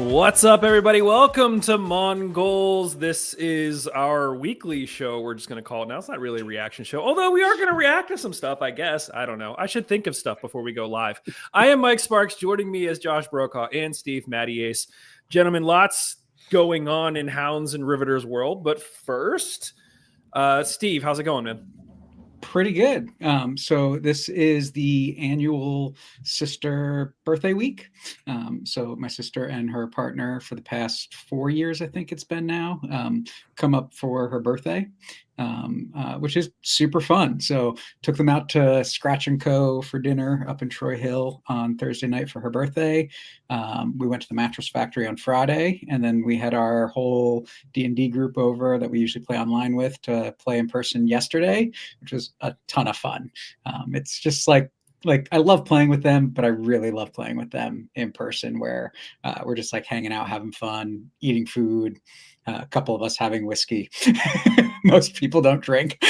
What's up, everybody? Welcome to Mongols. This is our weekly show. We're just going to call it now. It's not really a reaction show, although we are going to react to some stuff, I guess. I don't know. I should think of stuff before we go live. I am Mike Sparks. Joining me is Josh Brokaw and Steve Mattiace. Gentlemen, lots going on in Hounds and Riveters world. But first, Steve, how's it going, man? Pretty good. So this is the annual sister birthday week. So my sister and her partner for the past 4 years, I think it's been now, come up for her birthday, which is super fun. So took them out to Scratch and Co. for dinner up in Troy Hill on Thursday night for her birthday. We went to the Mattress Factory on Friday, and then we had our whole D&D group over that we usually play online with to play in person yesterday, which was a ton of fun. It's just like I love playing with them, but I really love playing with them in person where we're just like hanging out, having fun, eating food, a couple of us having whiskey. Most people don't drink.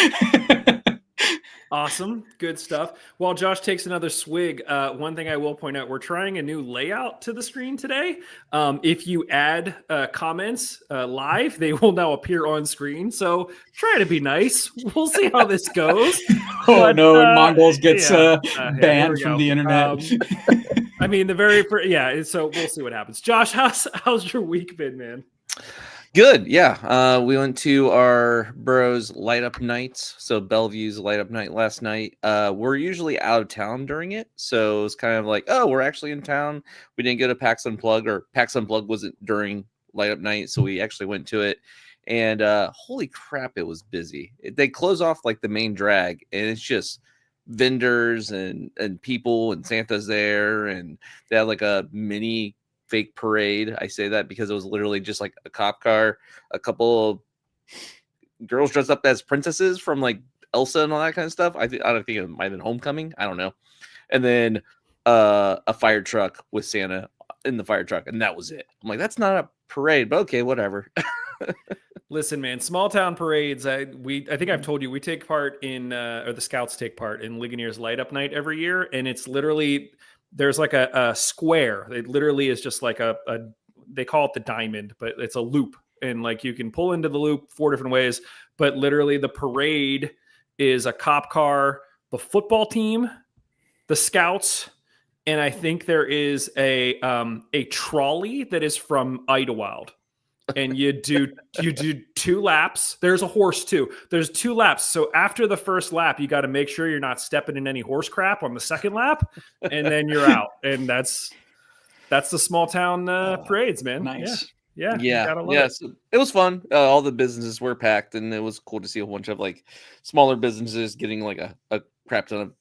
Awesome. Good stuff. While Josh takes another swig, one thing I will point out, we're trying a new layout to the screen today. If you add comments live, they will now appear on screen. So try to be nice. We'll see how this goes. But, Mongols gets banned from the internet. I mean, so we'll see what happens. Josh, how's your week been, man? Good, yeah. We went to our borough's light up nights, so Bellevue's light up night last night. We're usually out of town during it, so it's kind of like, oh, we're actually in town. We didn't go to PAX Unplugged, or PAX Unplugged wasn't during light up night, so we actually went to it. And holy crap, it was busy. They close off like the main drag, and it's just vendors and people, and Santa's there, and they had like a mini fake parade. I say that because it was literally just like a cop car, a couple of girls dressed up as princesses from like Elsa and all that kind of stuff. I don't think it might have been Homecoming. I don't know. And then a fire truck with Santa in the fire truck, and that was it. I'm like, that's not a parade, but okay, whatever. Listen, man, small town parades. I think I've told you we take part in, or the Scouts take part in Ligonier's Light Up Night every year, and it's literally there's like a square. It literally is just like they call it the diamond, but it's a loop, and like you can pull into the loop 4 different ways. But literally, the parade is a cop car, the football team, the Scouts, and I think there is a trolley that is from Idlewild. And you do 2 laps. There's a horse too. There's 2 laps. So after the first lap, you got to make sure you're not stepping in any horse crap on the second lap, and then you're out. And that's the small town parades, man. Nice. Yeah. So it was fun. All the businesses were packed, and it was cool to see a bunch of like smaller businesses getting like a crap ton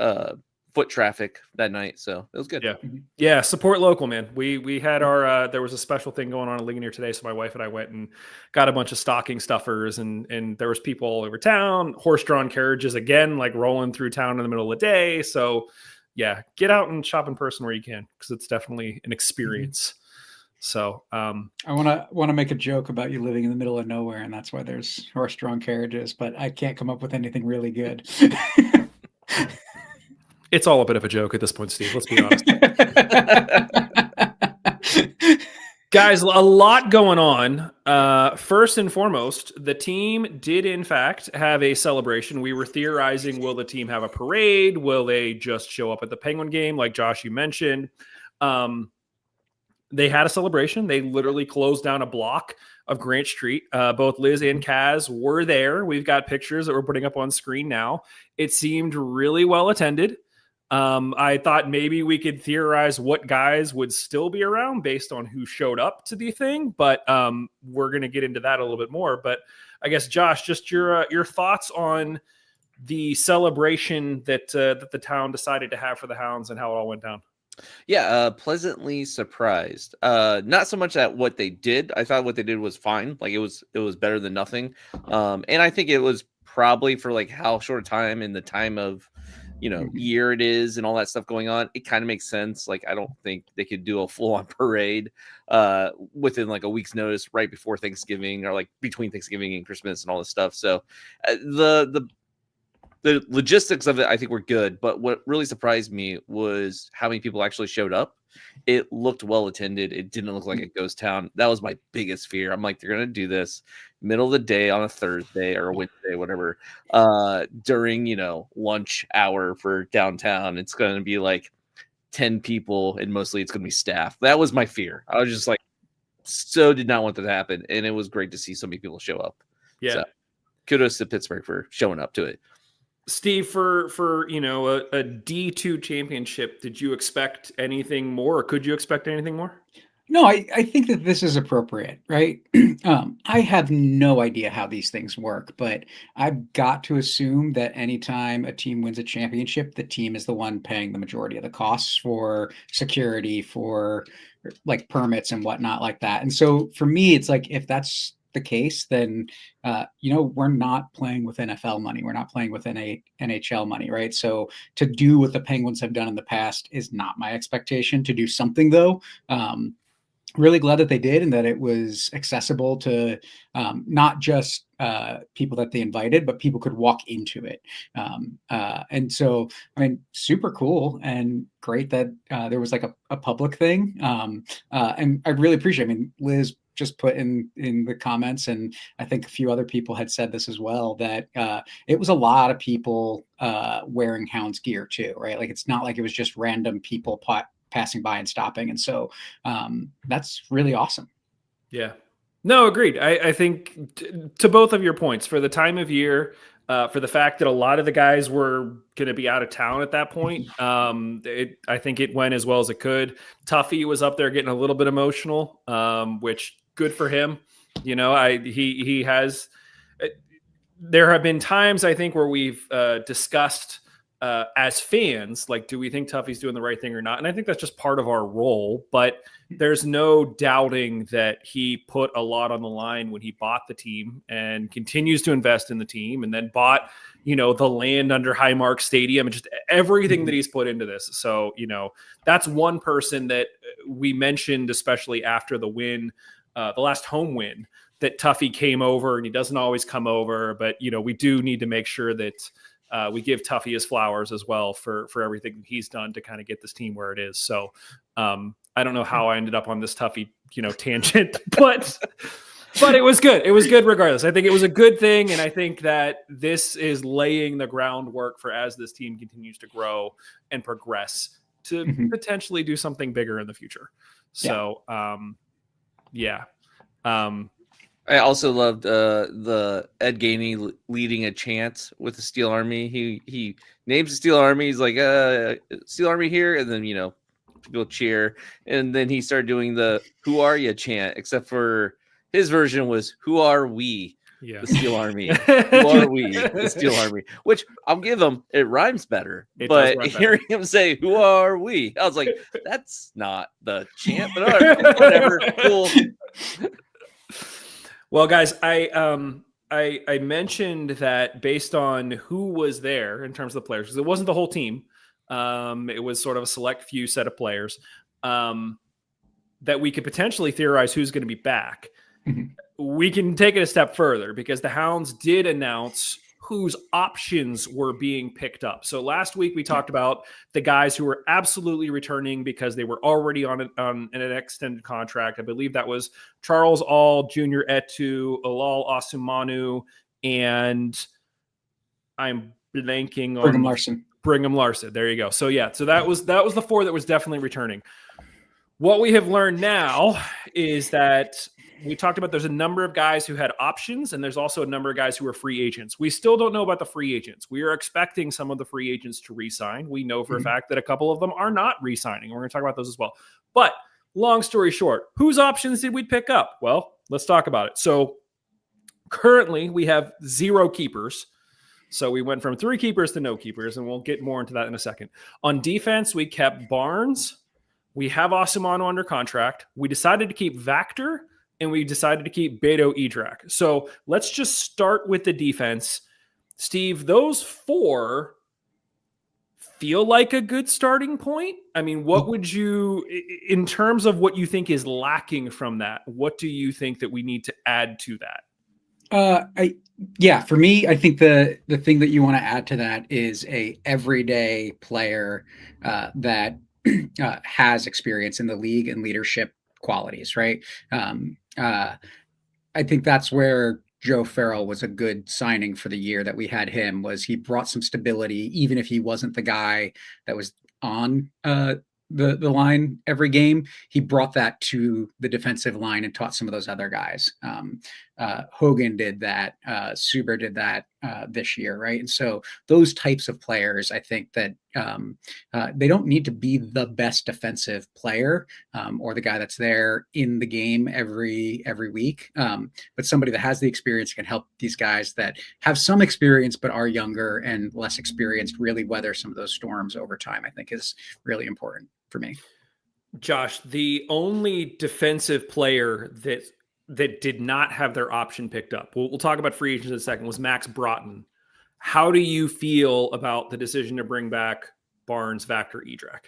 of foot traffic that night, so it was good. Yeah, support local, man. We had our there was a special thing going on in Ligonier today, so my wife and I went and got a bunch of stocking stuffers, and there was people all over town, horse-drawn carriages again, like rolling through town in the middle of the day. So yeah, get out and shop in person where you can, because it's definitely an experience. So I want to make a joke about you living in the middle of nowhere, and that's why there's horse-drawn carriages, but I can't come up with anything really good. It's all a bit of a joke at this point, Steve. Let's be honest. Guys, a lot going on. First and foremost, the team did, in fact, have a celebration. We were theorizing, will the team have a parade? Will they just show up at the Penguin game, like Josh, you mentioned? They had a celebration. They literally closed down a block of Grant Street. Both Liz and Kaz were there. We've got pictures that we're putting up on screen now. It seemed really well attended. I thought maybe we could theorize what guys would still be around based on who showed up to the thing, but we're going to get into that a little bit more. But I guess, Josh, just your thoughts on the celebration that the town decided to have for the Hounds and how it all went down. Yeah, pleasantly surprised. Not so much at what they did. I thought what they did was fine. Like it was better than nothing. And I think it was probably for like how short a time in the time of year it is and all that stuff going on, it kind of makes sense. Like, I don't think they could do a full-on parade within like a week's notice right before Thanksgiving or like between Thanksgiving and Christmas and all this stuff. So the the logistics of it, I think, were good. But what really surprised me was how many people actually showed up. It looked well attended. It didn't look like a ghost town. That was my biggest fear. I'm like, they're gonna do this middle of the day on a Thursday or a Wednesday, whatever, during lunch hour for downtown. It's gonna be like 10 people, and mostly it's gonna be staff. That was my fear. I was just like, so did not want that to happen, and it was great to see so many people show up. Yeah. So, kudos to Pittsburgh for showing up to it. Steve, for a D2 championship, did you expect anything more, or could you expect anything more? No, I think that this is appropriate, right? I have no idea how these things work, but I've got to assume that anytime a team wins a championship, the team is the one paying the majority of the costs for security, for like permits and whatnot like that. And so for me, it's like, if that's the case, then we're not playing with NFL money. We're not playing with NHL money, right? So to do what the Penguins have done in the past is not my expectation. To do something though, really glad that they did, and that it was accessible to not just people that they invited, but people could walk into it. And so, I mean, super cool and great that there was like a public thing. And I really appreciate it. I mean, Liz just put in the comments, and I think a few other people had said this as well, that it was a lot of people wearing Hounds gear too, right? Like, it's not like it was just random people passing by and stopping. And so that's really awesome. Yeah. No, agreed. I think to both of your points, for the time of year, for the fact that a lot of the guys were going to be out of town at that point, I think it went as well as it could. Tuffy was up there getting a little bit emotional, which good for him. He has. There have been times, I think, where we've discussed as fans, like, do we think Tuffy's doing the right thing or not? And I think that's just part of our role, but there's no doubting that he put a lot on the line when he bought the team and continues to invest in the team, and then bought, the land under Highmark Stadium and just everything that he's put into this. So, that's one person that we mentioned, especially after the win, the last home win, that Tuffy came over, and he doesn't always come over, but, we do need to make sure that we give Tuffy his flowers as well for everything he's done to kind of get this team where it is. So I don't know how I ended up on this Tuffy, tangent, but it was good. It was good regardless. I think it was a good thing. And I think that this is laying the groundwork for, as this team continues to grow and progress, to potentially do something bigger in the future. So yeah. I also loved the Ed Gainey leading a chant with the Steel Army. He names the Steel Army. He's like, Steel Army here. And then, people cheer. And then he started doing the "Who are you" chant, except for his version was "Who are we?" Yeah. The Steel Army. Who are we? The Steel Army. Which I'll give him, it rhymes better. But hearing him say, "Who are we?" I was like, that's not the chant, but all right, whatever. Cool. Well, guys, I mentioned that based on who was there in terms of the players, because it wasn't the whole team. It was sort of a select few set of players, that we could potentially theorize who's going to be back. We can take it a step further, because the Hounds did announce whose options were being picked up. So last week we talked about the guys who were absolutely returning because they were already on an extended contract. I believe that was Charles All, Junior Etu, Alal Asumanu, and I'm blanking on Brigham Larson. There you go. So yeah, so that was the four that was definitely returning. What we have learned now is that we talked about there's a number of guys who had options, and there's also a number of guys who are free agents. We still don't know about the free agents. We are expecting some of the free agents to re-sign. We know for a fact that a couple of them are not re-signing. We're going to talk about those as well. But long story short, whose options did we pick up? Well, let's talk about it. So currently we have 0 keepers. So we went from 3 keepers to no keepers, and we'll get more into that in a second. On defense, we kept Barnes. We have Asumano under contract. We decided to keep Vactor, and we decided to keep Beto Idrak. So let's just start with the defense. Steve, those 4 feel like a good starting point. I mean, what would you, in terms of what you think is lacking from that, what do you think that we need to add to that? For me, I think the thing that you want to add to that is a everyday player that has experience in the league and leadership qualities, right? I think that's where Joe Farrell was a good signing for the year that we had him. Was he brought some stability, even if he wasn't the guy that was on the line every game. He brought that to the defensive line and taught some of those other guys. Hogan did that. Suber did that this year, right? And so those types of players, I think that they don't need to be the best defensive player or the guy that's there in the game every week, but somebody that has the experience can help these guys that have some experience but are younger and less experienced really weather some of those storms over time. I think is really important for me. Josh, the only defensive player that did not have their option picked up, we'll talk about free agents in a second, was Max Broughton. How do you feel about the decision to bring back Barnes, Vactor, Edrak?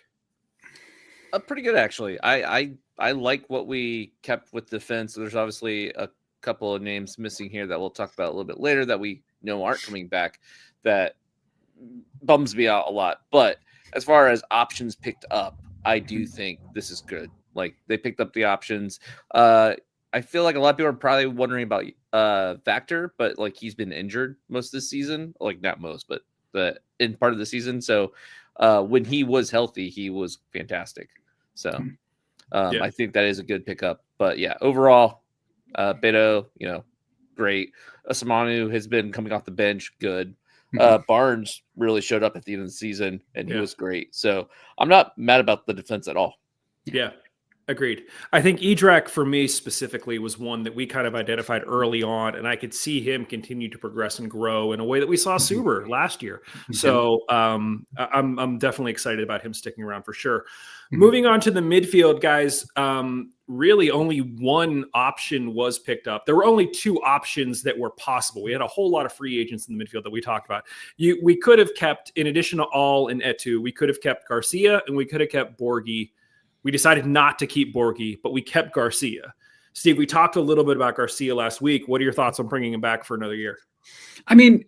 Pretty good, actually. I like what we kept with defense. There's obviously a couple of names missing here that we'll talk about a little bit later that we know aren't coming back. That bums me out a lot. But as far as options picked up, I do think this is good. Like, they picked up the options. I feel like a lot of people are probably wondering about Vactor, but like he's been injured most of the season. Like, not most, but in part of the season. So when he was healthy, he was fantastic. So I think that is a good pickup. But yeah, overall, Beto, great. Asamanu has been coming off the bench, good. Barnes really showed up at the end of the season, and he was great. So I'm not mad about the defense at all. Yeah, agreed. I think Edrak, for me specifically, was one that we kind of identified early on, and I could see him continue to progress and grow in a way that we saw Suber last year. So I'm definitely excited about him sticking around for sure. Moving on to the midfield, guys, really only one option was picked up. There were only two options that were possible. We had a whole lot of free agents in the midfield that we talked about. We could have kept, in addition to All and Etu, we could have kept Garcia and we could have kept Borghi. We decided not to keep Borghi, but we kept Garcia. Steve, we talked a little bit about Garcia last week. What are your thoughts on bringing him back for another year? I mean,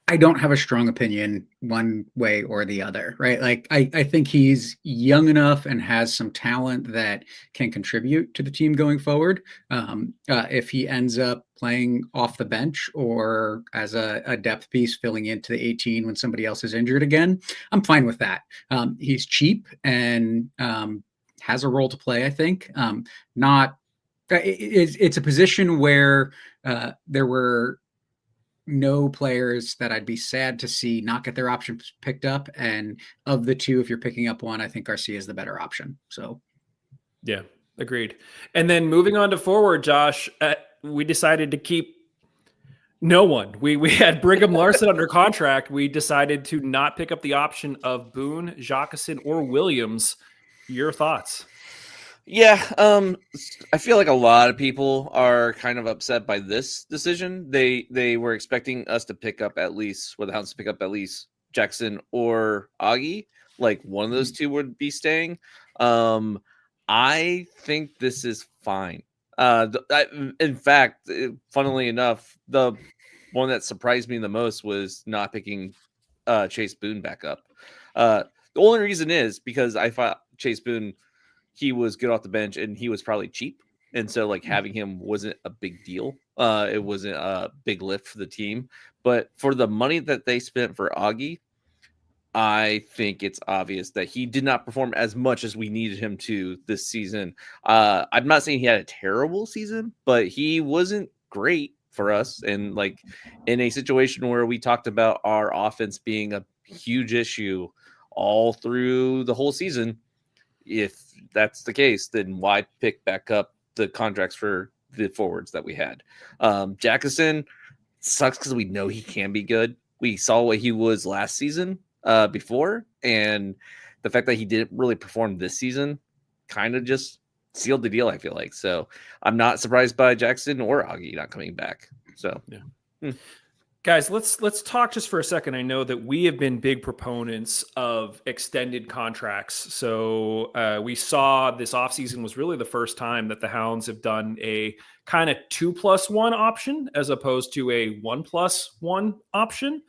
I don't have a strong opinion one way or the other, right? Like, I think he's young enough and has some talent that can contribute to the team going forward. If he ends up playing off the bench or as a depth piece filling into the 18 when somebody else is injured again, I'm fine with that. He's cheap and has a role to play, I think. It's a position where there were no players that I'd be sad to see not get their options picked up. And of the two, if you're picking up one, I think Garcia is the better option. So, yeah, agreed. And then moving on to forward, Josh, we decided to keep no one. We had Brigham Larson under contract. We decided to not pick up the option of Boone, Jacqueson, or Williams. Your thoughts? Yeah, I feel like a lot of people are kind of upset by this decision. They were expecting us to pick up at least, the Hounds to pick up at least Jackson or Augie. Like, one of those two would be staying. I think this is fine. In fact, funnily enough, the one that surprised me the most was not picking Chase Boone back up. The only reason is because I thought Chase Boone, he was good off the bench and he was probably cheap. And so like having him wasn't a big deal. It wasn't a big lift for the team, but for the money that they spent for Augie, I think it's obvious that he did not perform as much as we needed him to this season. I'm not saying he had a terrible season, but he wasn't great for us. And like in a situation where we talked about our offense being a huge issue all through the whole season, if that's the case, then why pick back up the contracts for the forwards that we had? Jacqueson sucks because we know he can be good. We saw what he was last season before, and the fact that he didn't really perform this season kind of just sealed the deal, I feel like. So I'm not surprised by Jackson or Augie not coming back. So yeah. Guys, let's talk just for a second. I know that we have been big proponents of extended contracts. So we saw this offseason was really the first time that the Hounds have done a kind of 2+1 option as opposed to a 1+1 option.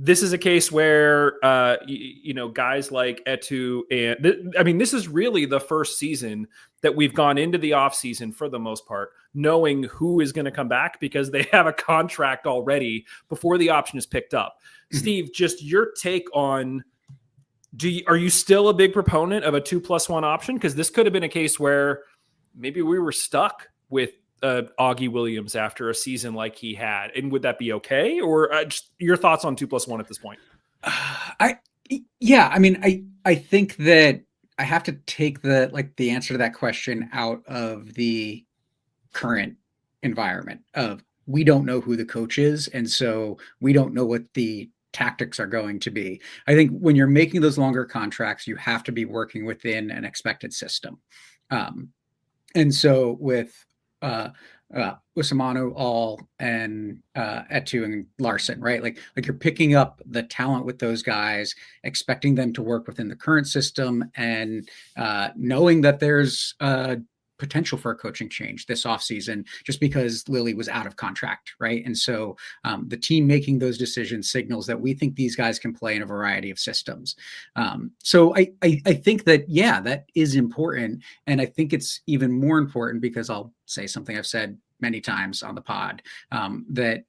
This is a case where, guys like Etu, and this is really the first season that we've gone into the offseason for the most part, knowing who is going to come back because they have a contract already before the option is picked up. Steve, just your take on, are you still a big proponent of a 2+1 option? Because this could have been a case where maybe we were stuck with Augie Williams after a season like he had, and would that be okay? Or just your thoughts on 2+1 at this point? I think that I have to take the answer to that question out of the current environment of we don't know who the coach is, and so we don't know what the tactics are going to be. I think when you're making those longer contracts, you have to be working within an expected system. And so with Usamanu, All, and Etu and Larson, right? Like you're picking up the talent with those guys, expecting them to work within the current system, and knowing that there's potential for a coaching change this offseason just because Lily was out of contract, right? And so the team making those decisions signals that we think these guys can play in a variety of systems. So I think that, yeah, that is important. And I think it's even more important because I'll say something I've said many times on the pod, that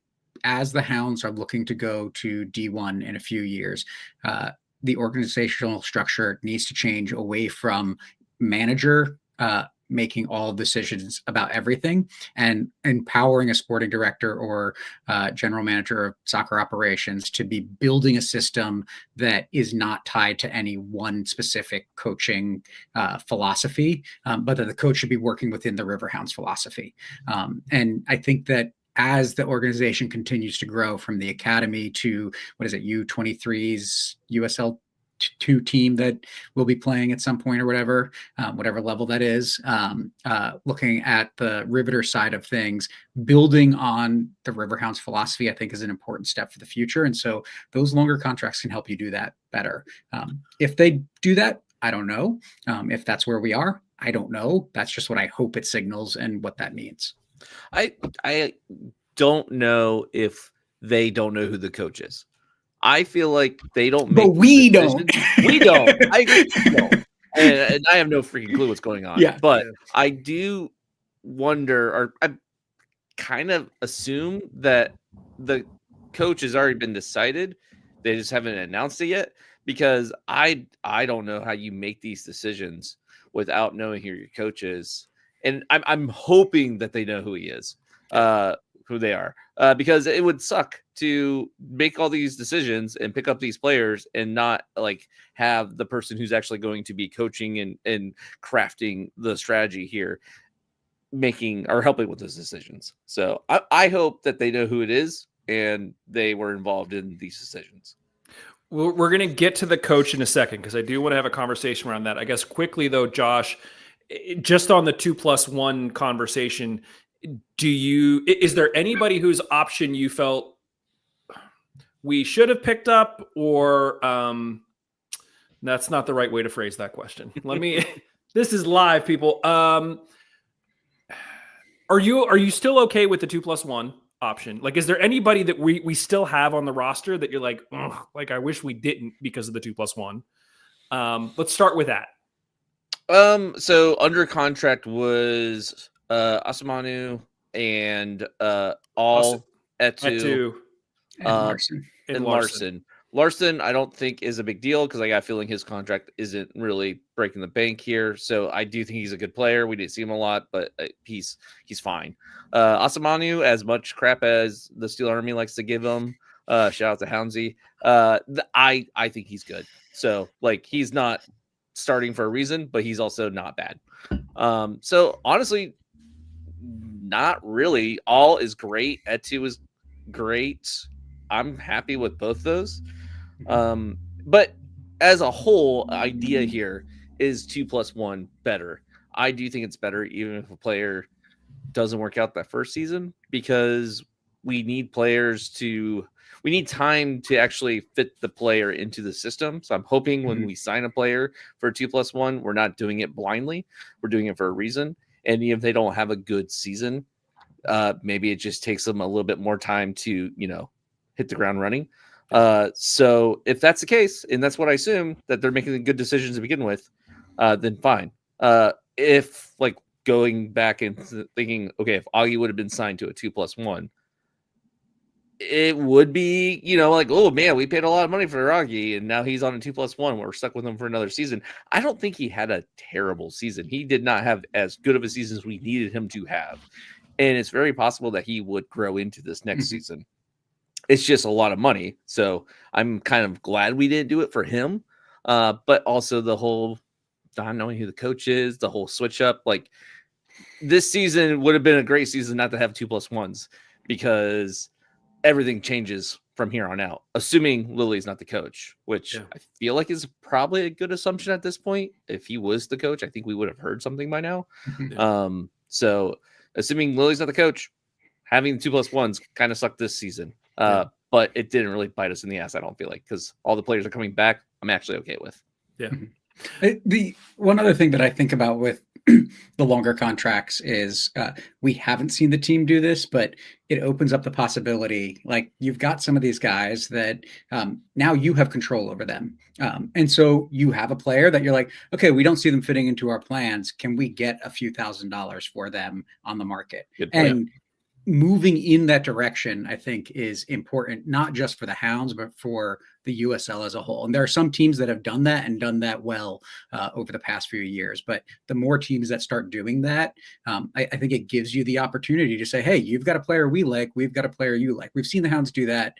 as the Hounds are looking to go to D1 in a few years, the organizational structure needs to change away from manager making all decisions about everything and empowering a sporting director or general manager of soccer operations to be building a system that is not tied to any one specific coaching philosophy, but that the coach should be working within the Riverhounds philosophy. And I think that as the organization continues to grow from the academy to U23's USL 2 team that will be playing at some point or whatever level that is, looking at the Riveter side of things, building on the Riverhounds philosophy, I think is an important step for the future. And so those longer contracts can help you do that better. If they do that, I don't know. If that's where we are, I don't know. That's just what I hope it signals and what that means. I don't know if they don't know who the coach is. I feel like they don't make. But we don't. We don't. I agree. We don't. And I have no freaking clue what's going on. Yeah. But I do wonder, or I kind of assume that the coach has already been decided. They just haven't announced it yet, because I don't know how you make these decisions without knowing who your coach is. And I'm hoping that they know who he is, who they are, because it would suck to make all these decisions and pick up these players and not like have the person who's actually going to be coaching and crafting the strategy here making or helping with those decisions. So I hope that they know who it is and they were involved in these decisions. We're going to get to the coach in a second because I do want to have a conversation around that. I guess quickly though, Josh, just on the 2+1 conversation, is there anybody whose option you felt we should have picked up, or that's not the right way to phrase that question. This is live, people. Are you still okay with the 2+1 option? Like, is there anybody that we still have on the roster that you're like, I wish we didn't because of the 2+1? Let's start with that. So under contract was Usamanu and All, Etu, and Larson. Larson, I don't think is a big deal because I got a feeling his contract isn't really breaking the bank here. So I do think he's a good player. We didn't see him a lot, but he's fine. Usamanu, as much crap as the Steel Army likes to give him, shout out to Houndsy. I think he's good. So like he's not starting for a reason, but he's also not bad. So honestly, not really. All is great. Etu is great. I'm happy with both those. But as a whole idea here is 2+1 better. I do think it's better even if a player doesn't work out that first season, because we need we need time to actually fit the player into the system. So I'm hoping when we sign a player for a 2+1, we're not doing it blindly. We're doing it for a reason. And even if they don't have a good season, maybe it just takes them a little bit more time to, hit the ground running. So if that's the case, and that's what I assume, that they're making the good decisions to begin with, then fine. If like going back and thinking, okay, if Augie would have been signed to a 2+1, it would be, like, oh man, we paid a lot of money for Augie and now he's on a 2+1. We're stuck with him for another season. I don't think he had a terrible season. He did not have as good of a season as we needed him to have. And it's very possible that he would grow into this next season. It's just a lot of money. So I'm kind of glad we didn't do it for him. But also the whole not knowing who the coach is, the whole switch up, like this season would have been a great season not to have 2+1s because everything changes from here on out, assuming Lily's not the coach, which I feel like is probably a good assumption at this point. If he was the coach, I think we would have heard something by now. So assuming Lily's not the coach, having the 2+1s kind of sucked this season. But it didn't really bite us in the ass, I don't feel like, because all the players are coming back. I'm actually okay with. The one other thing that I think about with the longer contracts is we haven't seen the team do this, but it opens up the possibility. Like you've got some of these guys that now you have control over them. And so you have a player that you're like, okay, we don't see them fitting into our plans. Can we get a few $1,000s for them on the market? And moving in that direction, I think, is important, not just for the Hounds, but for the USL as a whole. And there are some teams that have done that and done that well over the past few years. But the more teams that start doing that, I think it gives you the opportunity to say, hey, you've got a player we like, we've got a player you like. We've seen the Hounds do that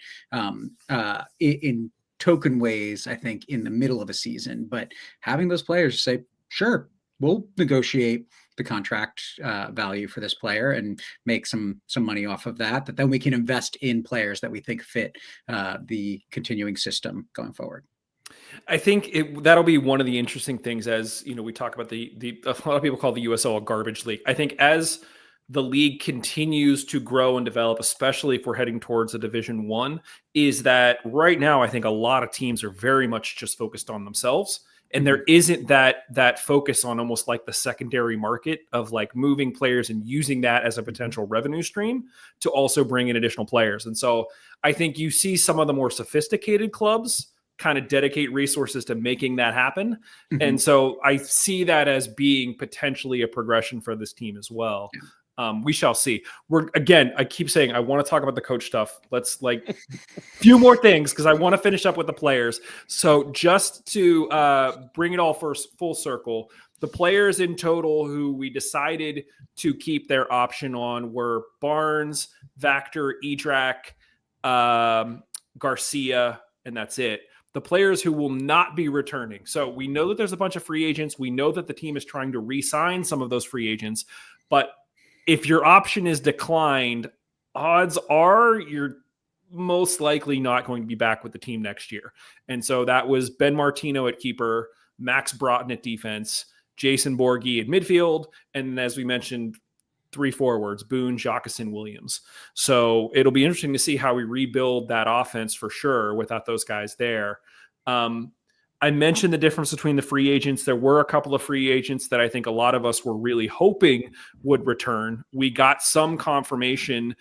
in token ways, I think, in the middle of a season. But having those players say, sure, we'll negotiate the contract value for this player and make some money off of that then we can invest in players that we think fit the continuing system going forward. I think that'll be one of the interesting things as, we talk about a lot of people call the USL a garbage league. I think as the league continues to grow and develop, especially if we're heading towards a Division 1, is that right now I think a lot of teams are very much just focused on themselves. And there isn't that focus on almost like the secondary market of like moving players and using that as a potential revenue stream to also bring in additional players. And so I think you see some of the more sophisticated clubs kind of dedicate resources to making that happen. And so I see that as being potentially a progression for this team as well. We shall see. I keep saying I want to talk about the coach stuff. Let's like few more things because I want to finish up with the players. So just to bring it all full circle, the players in total who we decided to keep their option on were Barnes, Vactor, Edrak, Garcia, and that's it. The players who will not be returning. So we know that there's a bunch of free agents. We know that the team is trying to re-sign some of those free agents, but if your option is declined, odds are you're most likely not going to be back with the team next year. And so that was Ben Martino at keeper, Max Broughton at defense, Jason Borghi at midfield, and as we mentioned, 3 forwards, Boone, Jockeson, Williams. So it'll be interesting to see how we rebuild that offense for sure without those guys there. I mentioned the difference between the free agents. There were a couple of free agents that I think a lot of us were really hoping would return. We got some confirmation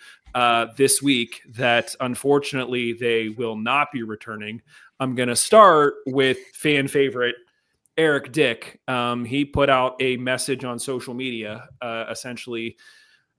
this week that unfortunately they will not be returning. I'm going to start with fan favorite Eric Dick. He put out a message on social media essentially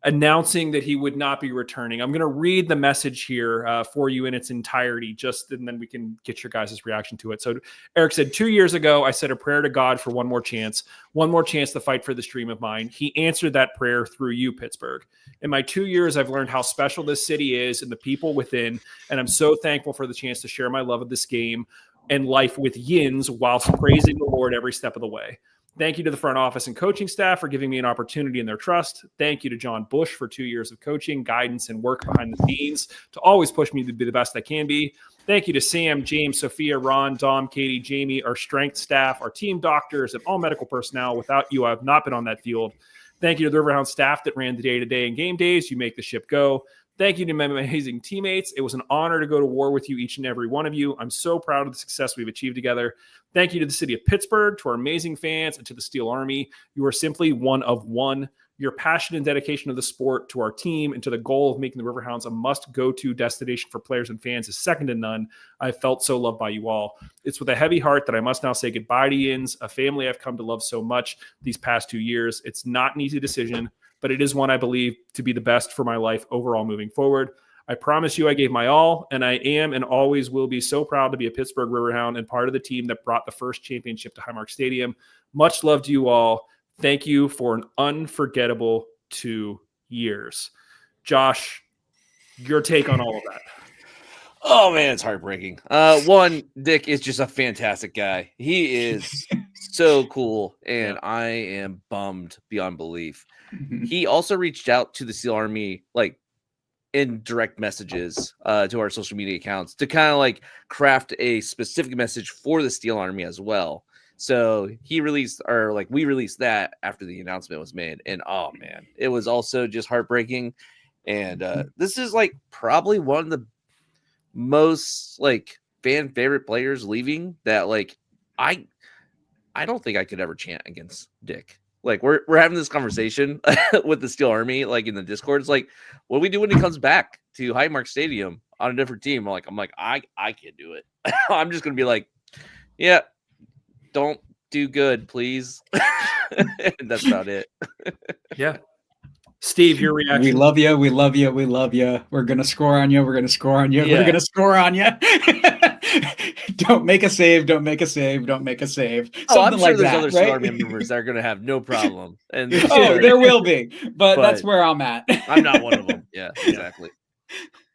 announcing that he would not be returning. I'm going to read the message here for you in its entirety, and then we can get your guys' reaction to it. So Eric said, 2 years ago, I said a prayer to God for one more chance to fight for this dream of mine. He answered that prayer through you, Pittsburgh. In my 2 years, I've learned how special this city is and the people within, and I'm so thankful for the chance to share my love of this game and life with Yins whilst praising the Lord every step of the way. Thank you to the front office and coaching staff for giving me an opportunity and their trust. Thank you to John Bush for 2 years of coaching, guidance, and work behind the scenes to always push me to be the best I can be. Thank you to Sam, James, Sophia, Ron, Dom, Katie, Jamie, our strength staff, our team doctors, and all medical personnel. Without you, I have not been on that field. Thank you to the Riverhounds staff that ran the day-to-day and game days. You make the ship go. Thank you to my amazing teammates. It was an honor to go to war with you, each and every one of you. I'm so proud of the success we've achieved together. Thank you to the city of Pittsburgh, to our amazing fans, and to the Steel Army. You are simply one of one. Your passion and dedication to the sport, to our team, and to the goal of making the Riverhounds a must-go-to destination for players and fans is second to none. I felt so loved by you all. It's with a heavy heart that I must now say goodbye to Yins, a family I've come to love so much these past 2 years. It's not an easy decision, but it is one I believe to be the best for my life overall moving forward. I promise you I gave my all, and I am and always will be so proud to be a Pittsburgh Riverhound and part of the team that brought the first championship to Highmark Stadium. Much love to you all. Thank you for an unforgettable 2 years. Josh, your take on all of that. Oh man, it's heartbreaking. One, Dick is just a fantastic guy. He is so cool, and I am bummed beyond belief. He also reached out to the Steel Army, like in direct messages to our social media accounts to kind of like craft a specific message for the Steel Army as well. So we released that after the announcement was made. And oh man, it was also just heartbreaking. And this is like probably one of the most like fan favorite players leaving that like I don't think I could ever chant against Dick. Like we're having this conversation with the Steel Army, like in the Discord. It's like, what do we do when he comes back to Highmark Stadium on a different team? I'm like, I can't do it. I'm just gonna be like, yeah, don't do good, please. And that's about it. Yeah. Steve, your reaction. We love you. We love you. We love you. We're going to score on you. We're going to score on you. Yeah. We're going to score on you. Don't make a save. Don't make a save. Don't make a save. Oh, I'm Something sure like there's that, other right? Steel Army members that are going to have no problem. And Oh, there will be. But that's where I'm at. I'm not one of them. Yeah, exactly.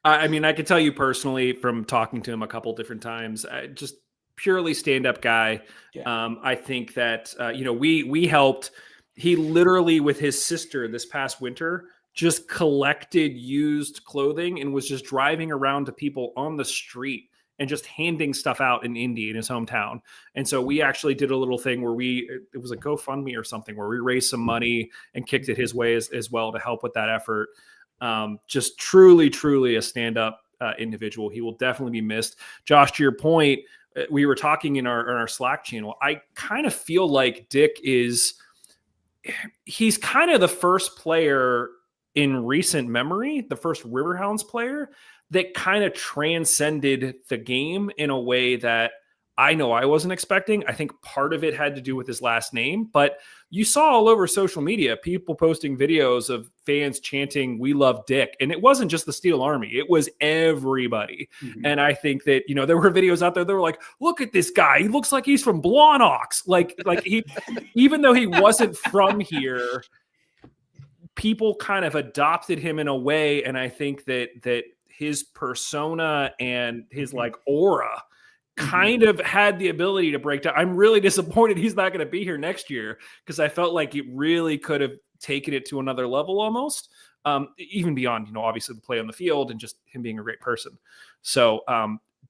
I mean, I can tell you personally from talking to him a couple different times, just purely stand-up guy. Yeah. I think that, we helped. He literally, with his sister this past winter, just collected used clothing and was just driving around to people on the street and just handing stuff out in Indy in his hometown. And so we actually did a little thing where it was a GoFundMe or something where we raised some money and kicked it his way as well to help with that effort. Just truly, truly a stand-up individual. He will definitely be missed. Josh, to your point, we were talking in our Slack channel. I kind of feel like Dick he's kind of the first player in recent memory, the first Riverhounds player that kind of transcended the game in a way that I know I wasn't expecting. I think part of it had to do with his last name, but you saw all over social media, people posting videos of fans chanting, "We love Dick." And it wasn't just the Steel Army. It was everybody. Mm-hmm. And I think that, there were videos out there that were like, look at this guy. He looks like he's from Blawnox. Like he, even though he wasn't from here, people kind of adopted him in a way. And I think that his persona and his like aura kind of had the ability to break down. I'm really disappointed he's not going to be here next year because I felt like it really could have taken it to another level almost, even beyond, obviously the play on the field and just him being a great person. So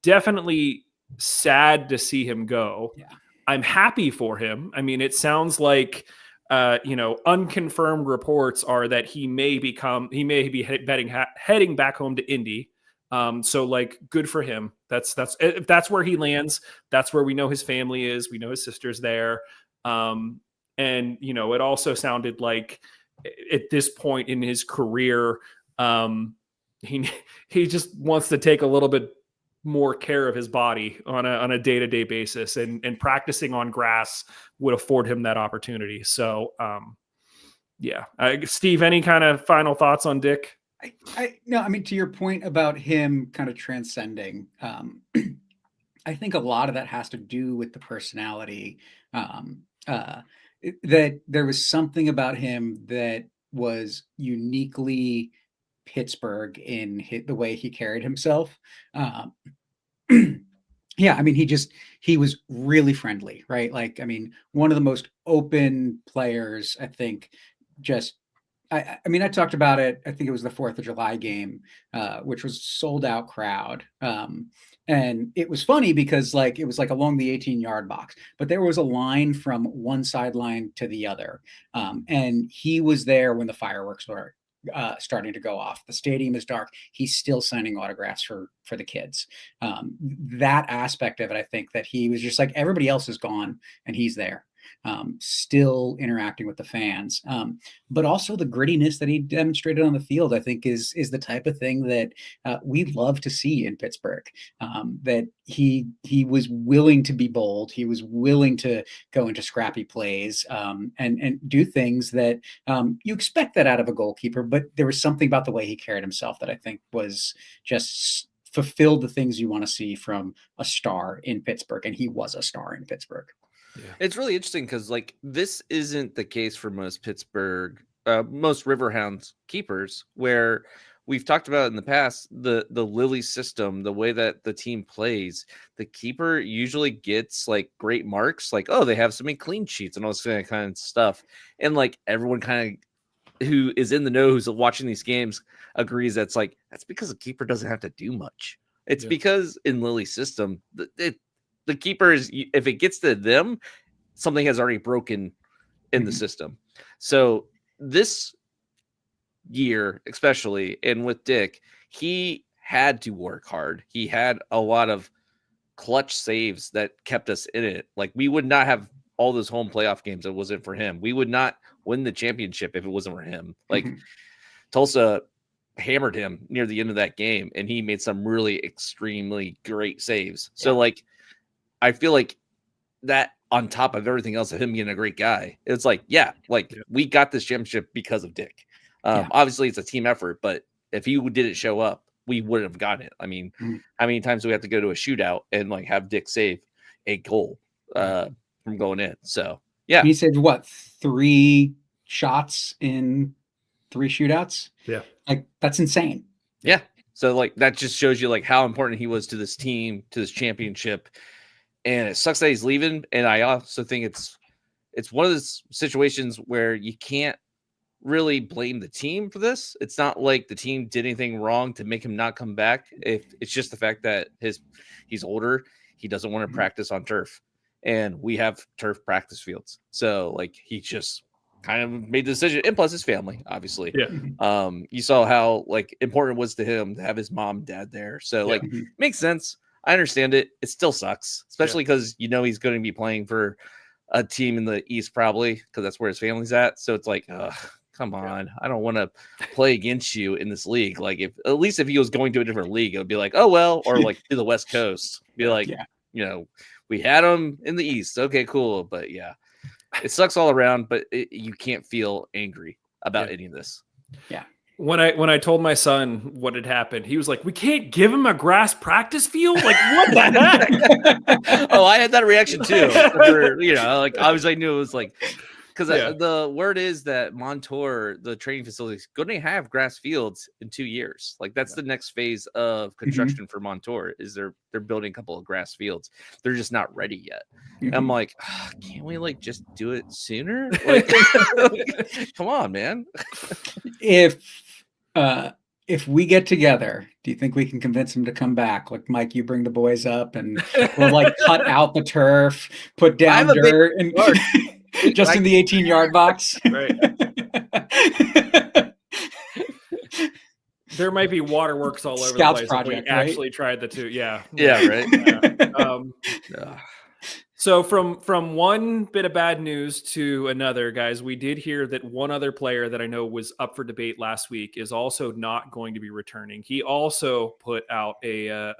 definitely sad to see him go. Yeah. I'm happy for him. I mean, it sounds like, unconfirmed reports are that he may be heading back home to Indy. So like good for him. If that's where he lands, that's where we know his family is. We know his sister's there. And it also sounded like at this point in his career, he just wants to take a little bit more care of his body on a day-to-day basis, and practicing on grass would afford him that opportunity. So, Steve, any kind of final thoughts on Dick? No, I mean, to your point about him kind of transcending, I think a lot of that has to do with the personality, that there was something about him that was uniquely Pittsburgh in the way he carried himself. Yeah, I mean, he was really friendly, right? Like, I mean, one of the most open players, I think, I mean, I talked about it. I think it was the 4th of July game, which was sold out crowd. And it was funny because it was along the 18-yard box, but there was a line from one sideline to the other. And he was there when the fireworks starting to go off. The stadium is dark. He's still signing autographs for the kids. That aspect of it, I think that he was just like, everybody else is gone and he's there. Still interacting with the fans, but also the grittiness that he demonstrated on the field, I think is the type of thing that we love to see in Pittsburgh. That he was willing to be bold, he was willing to go into scrappy plays, and do things that you expect that out of a goalkeeper, but there was something about the way he carried himself that I think was just fulfilled the things you want to see from a star in Pittsburgh, and he was a star in Pittsburgh. Yeah. It's really interesting because like this isn't the case for most Pittsburgh, most Riverhounds keepers, where we've talked about in the past the Lily system, the way that the team plays. The keeper usually gets like great marks, like they have so many clean sheets and all this kind of stuff, and like everyone kind of who is in the know who's watching these games agrees that's because the keeper doesn't have to do much. It's because in Lily's system, the keepers, if it gets to them, something has already broken in the system. So this year, especially, and with Dick, he had to work hard. He had a lot of clutch saves that kept us in it. Like, we would not have all those home playoff games if it wasn't for him. We would not win the championship if it wasn't for him. Like, Tulsa hammered him near the end of that game, and he made some really extremely great saves. So, like, I feel like that on top of everything else of him being a great guy, it's like, we got this championship because of Dick. Obviously it's a team effort, but if he didn't show up, we wouldn't have gotten it. I mean, how many times do we have to go to a shootout and like have Dick save a goal from going in? So he saved what, 3 shots in 3 shootouts? Yeah, like that's insane. Yeah, so like that just shows you like how important he was to this team, to this championship. And it sucks that he's leaving. And I also think it's one of those situations where you can't really blame the team for this. It's not like the team did anything wrong to make him not come back. If it's just the fact that he's older, he doesn't want to practice on turf, and we have turf practice fields. So like he just kind of made the decision, and plus his family, obviously. Yeah. You saw how like important it was to him to have his mom and dad there. So like makes sense. I understand it. It still sucks, especially because he's going to be playing for a team in the East probably because that's where his family's at. So it's like, come on, I don't want to play against you in this league. Like if he was going to a different league, it would be like, oh well, or like to the West Coast, be like, we had him in the East. Okay, cool, but it sucks all around. But you can't feel angry about any of this. Yeah. When I told my son what had happened, he was like, "We can't give him a grass practice field? Like, what the heck?" Oh, I had that reaction too. Like obviously I knew it was like, because the word is that Montour, the training facility, is going to have grass fields in 2 years. Like that's the next phase of construction for Montour. Is they're building a couple of grass fields. They're just not ready yet. I'm like, can't we like just do it sooner? Like, come on, man. If we get together, do you think we can convince him to come back? Like, Mike, you bring the boys up and we'll like cut out the turf, put down dirt, and just in the 18-yard box. Right. There might be waterworks all over Scouts the place. project, We actually tried the 2. Yeah. Yeah. Right. So from one bit of bad news to another, guys, we did hear that one other player that I know was up for debate last week is also not going to be returning. He also put out a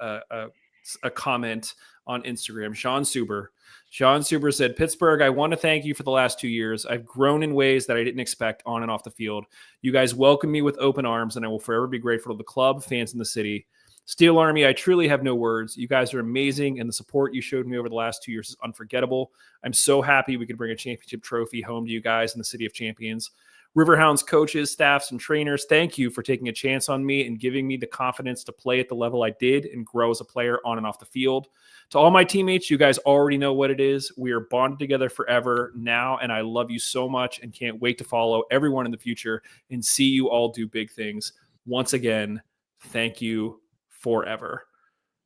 comment on Instagram. Sean Suber said, "Pittsburgh, I want to thank you for the last 2 years. I've grown in ways that I didn't expect on and off the field. You guys welcome me with open arms, and I will forever be grateful to the club, fans, in the city. Steel Army, I truly have no words. You guys are amazing, and the support you showed me over the last 2 years is unforgettable. I'm so happy we could bring a championship trophy home to you guys in the City of Champions. Riverhounds coaches, staffs, and trainers, thank you for taking a chance on me and giving me the confidence to play at the level I did and grow as a player on and off the field. To all my teammates, you guys already know what it is. We are bonded together forever now, and I love you so much and can't wait to follow everyone in the future and see you all do big things. Once again, thank you forever."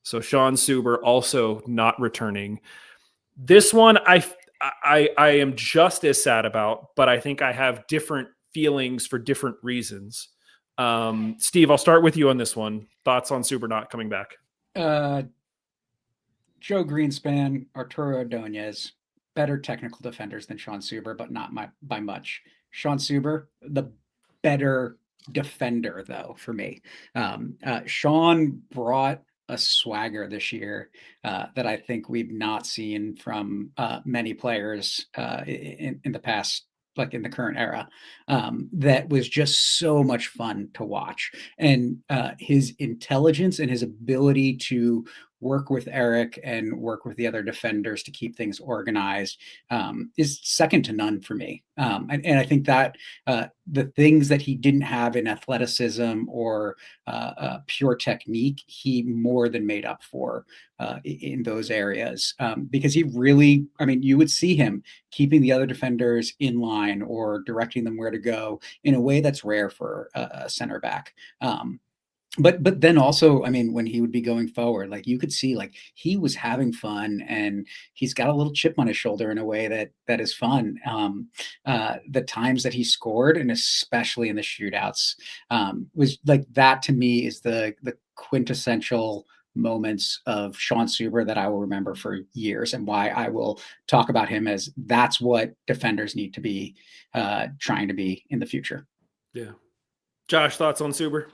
So Sean Suber also not returning. This one I am just as sad about, but I think I have different feelings for different reasons. Steve, I'll start with you on this one. Thoughts on Suber not coming back? Joe Greenspan, Arturo Ordonez, better technical defenders than Sean Suber, but not by much. Sean Suber, the better defender, though, for me. Sean brought a swagger this year that I think we've not seen from many players in the past, like in the current era, that was just so much fun to watch. And his intelligence and his ability to work with Eric and work with the other defenders to keep things organized is second to none for me. And I think that the things that he didn't have in athleticism or pure technique, he more than made up for in those areas, because he really, I mean, you would see him keeping the other defenders in line or directing them where to go in a way that's rare for a center back. But then also, I mean, when he would be going forward, like you could see, like he was having fun, and he's got a little chip on his shoulder in a way that is fun. The times that he scored, and especially in the shootouts, was like that to me is the quintessential moments of Sean Suber that I will remember for years, and why I will talk about him as that's what defenders need to be trying to be in the future. Yeah. Josh, thoughts on Suber?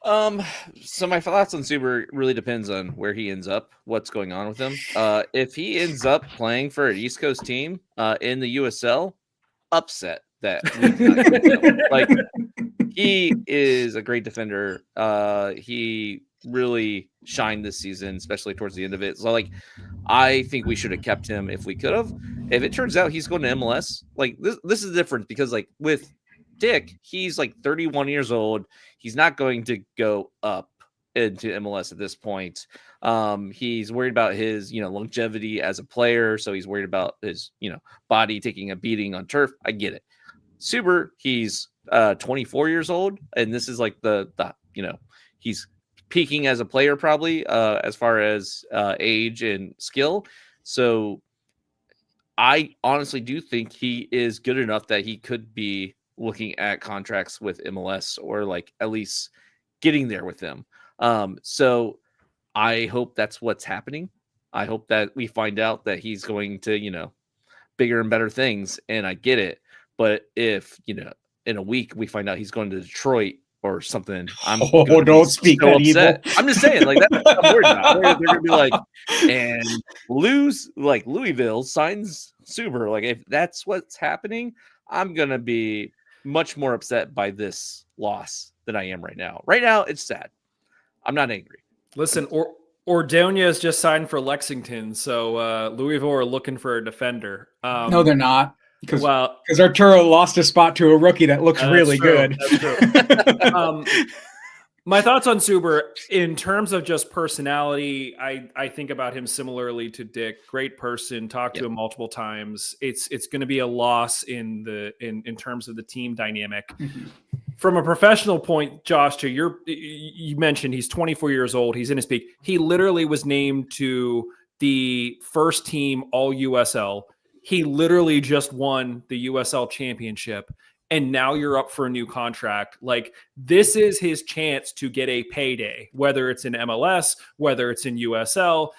So my thoughts on Suber really depends on where he ends up, what's going on with him. If he ends up playing for an East Coast team in the USL, upset that like he is a great defender. He really shined this season, especially towards the end of it. So like I think we should have kept him if we could have. If it turns out he's going to MLS, like this is different because like with Dick, he's like 31 years old. He's not going to go up into MLS at this point. He's worried about his, longevity as a player. So he's worried about his, body taking a beating on turf. I get it. Suber, he's 24 years old. And this is like the he's peaking as a player probably as far as age and skill. So I honestly do think he is good enough that he could be looking at contracts with MLS or like at least getting there with them. So I hope that's what's happening. I hope that we find out that he's going to, bigger and better things. And I get it. But if, in a week we find out he's going to Detroit or something, don't speak that evil. I'm just saying, like that's what I'm worried about. They're gonna be like, and Louisville signs Suber. Like if that's what's happening, I'm gonna be much more upset by this loss than I am right now. Right now, it's sad. I'm not angry. Listen, Ordonez just signed for Lexington, so Louisville are looking for a defender. No, they're not. Because Arturo lost a spot to a rookie that looks really good. That's true. My thoughts on Suber in terms of just personality, I think about him similarly to Dick. Great person, talked to him multiple times. It's going to be a loss in terms of the team dynamic. Mm-hmm. From a professional point, Josh, you mentioned he's 24 years old. He's in his peak. He literally was named to the first team All USL. He literally just won the USL championship, and now you're up for a new contract. Like, this is his chance to get a payday, whether it's in MLS, whether it's in USL.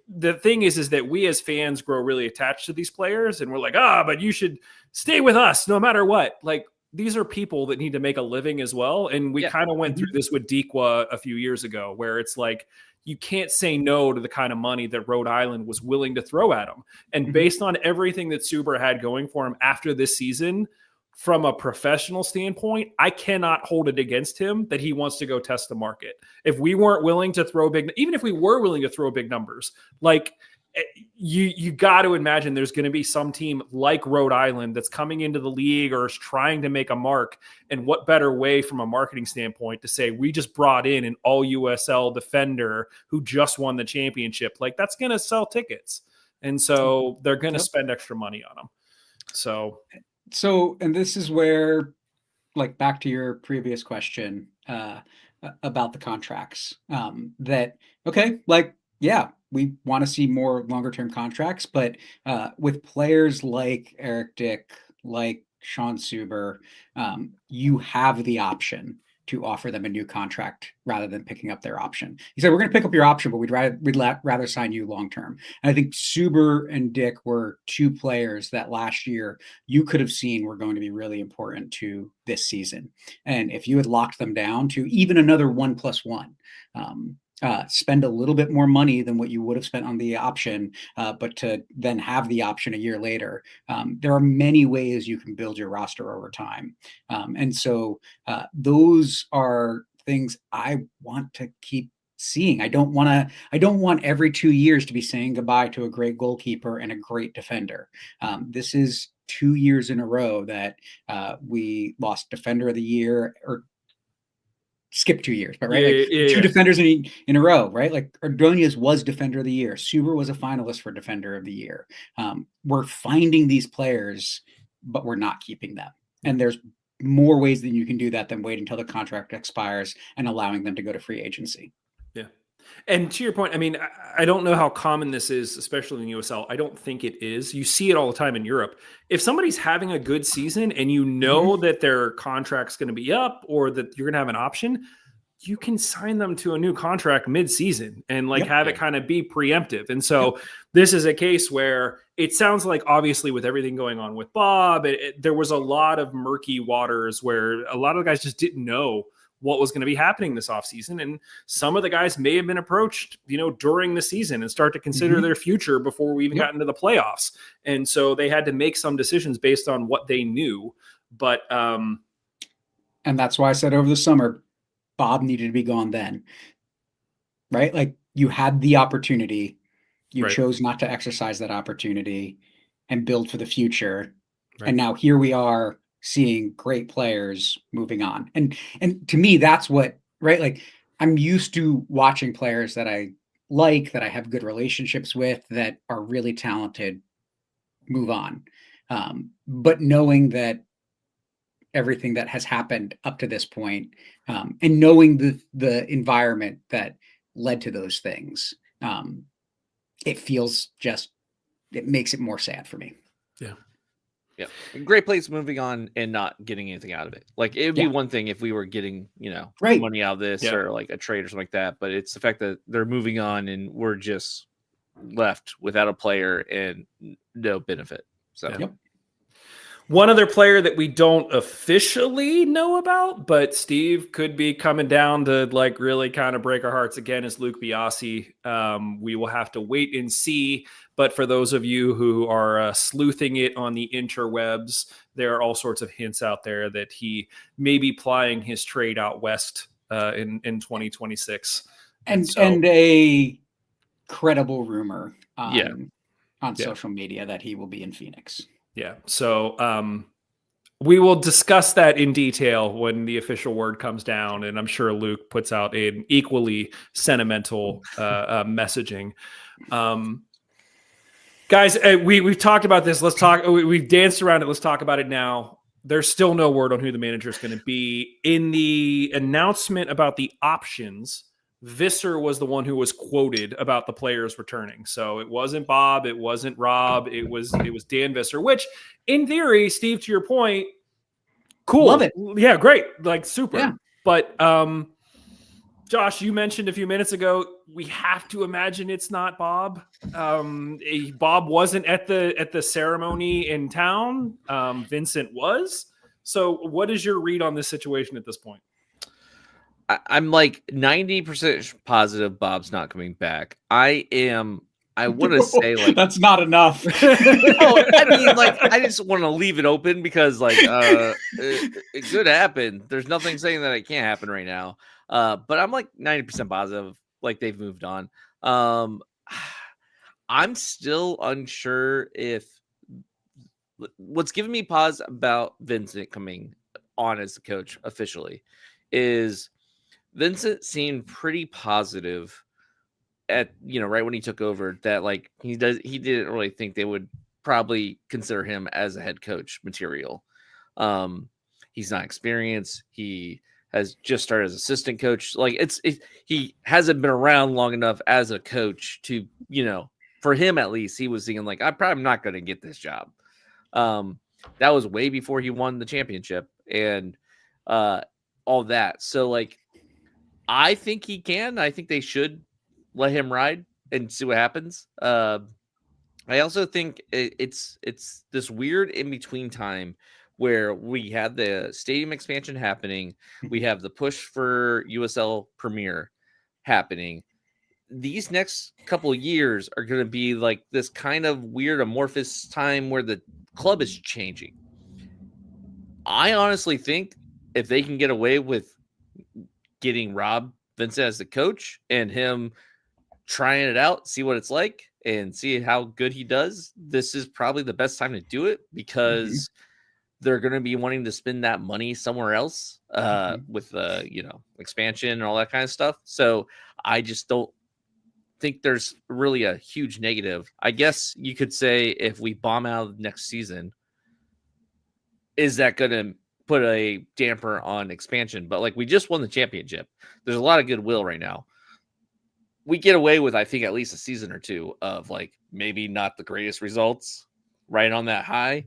The thing is that we as fans grow really attached to these players, and we're like, but you should stay with us no matter what. Like, these are people that need to make a living as well. And we kind of went through this with Dikwa a few years ago, where it's like, you can't say no to the kind of money that Rhode Island was willing to throw at him. And based on everything that Suber had going for him after this season, from a professional standpoint, I cannot hold it against him that he wants to go test the market. If we weren't willing to throw even if we were willing to throw big numbers, like you got to imagine there's going to be some team like Rhode Island that's coming into the league or is trying to make a mark. And what better way from a marketing standpoint to say, we just brought in an all USL defender who just won the championship. Like, that's going to sell tickets. And so they're going to spend extra money on them. So, and this is where, like, back to your previous question about the contracts, we want to see more longer-term contracts, but with players like Eric Dick, like Sean Suber, you have the option to offer them a new contract rather than picking up their option. He said, we're going to pick up your option, but we'd rather sign you long term. And I think Suber and Dick were two players that last year you could have seen were going to be really important to this season. And if you had locked them down to even another 1+1, spend a little bit more money than what you would have spent on the option, but to then have the option a year later. There are many ways you can build your roster over time. And so those are things I want to keep seeing. I don't want every 2 years to be saying goodbye to a great goalkeeper and a great defender. This is 2 years in a row that we lost defender of the year, or skip 2 years, but right, two defenders in a row, right? Like Ordonez was defender of the year. Suber was a finalist for defender of the year. We're finding these players, but we're not keeping them. And there's more ways that you can do that than waiting until the contract expires and allowing them to go to free agency. Yeah. And to your point, I mean, I don't know how common this is, especially in USL. I don't think it is. You see it all the time in Europe. If somebody's having a good season and you know that their contract's going to be up or that you're going to have an option, you can sign them to a new contract mid-season and have it kind of be preemptive. And so this is a case where it sounds like, obviously, with everything going on with Bob, there was a lot of murky waters where a lot of the guys just didn't know what was going to be happening this offseason. And some of the guys may have been approached, during the season and start to consider their future before we even got into the playoffs. And so they had to make some decisions based on what they knew. But, and that's why I said over the summer, Bob needed to be gone then, right? Like, you had the opportunity, you chose not to exercise that opportunity and build for the future. Right. And now here we are, seeing great players moving on. And to me, that's what, right? Like, I'm used to watching players that I like, that I have good relationships with, that are really talented, move on. But knowing that everything that has happened up to this point, and knowing the environment that led to those things, it makes it more sad for me. Yeah. Yeah. Great place moving on and not getting anything out of it. Like, it would be one thing if we were getting, money out of this or like a trade or something like that. But it's the fact that they're moving on and we're just left without a player and no benefit. So, One other player that we don't officially know about, but Steve could be coming down to really kind of break our hearts again, is Luke Biasi. We will have to wait and see. But for those of you who are sleuthing it on the interwebs, there are all sorts of hints out there that he may be plying his trade out west in 2026. And a credible rumor on social media that he will be in Phoenix. Yeah. So we will discuss that in detail when the official word comes down. And I'm sure Luke puts out an equally sentimental messaging. Guys, we've talked about this. Let's talk. We've danced around it. Let's talk about it now. There's still no word on who the manager is going to be. In the announcement about the options, Visser was the one who was quoted about the players returning. So it wasn't Bob, it wasn't Rob, it was Dan Visser, which in theory, Steve, to your point, cool. Love it. Yeah, great. Like, super. Yeah. But Josh, you mentioned a few minutes ago, we have to imagine it's not Bob. Bob wasn't at the ceremony in town. Vincent was. So what is your read on this situation at this point? I'm like 90% positive Bob's not coming back. I want to say, like, that's not enough. No, I mean, like, I just want to leave it open because, like, it could happen. There's nothing saying that it can't happen right now. But I'm like 90% positive, like, they've moved on. I'm still unsure if what's giving me pause about Vincent coming on as the coach officially is Vincent seemed pretty positive at, right when he took over, that like he didn't really think they would probably consider him as a head coach material. He's not experienced. He has just started as assistant coach. Like, he hasn't been around long enough as a coach to, for him at least, he was thinking like, I'm probably not going to get this job. That was way before he won the championship. And all that. So like, I think he can. I think they should let him ride and see what happens. I also think it's this weird in between time where we have the stadium expansion happening, we have the push for USL Premier happening. These next couple of years are going to be like this kind of weird amorphous time where the club is changing. I honestly think if they can get away with getting Rob Vincent as the coach and him trying it out, see what it's like, and see how good he does, this is probably the best time to do it because they're going to be wanting to spend that money somewhere else with expansion and all that kind of stuff. So I just don't think there's really a huge negative. I guess you could say if we bomb out next season, is that going to put a damper on expansion? But like, we just won the championship. There's a lot of goodwill right now. We get away with, I think, at least a season or two of like maybe not the greatest results right on that high.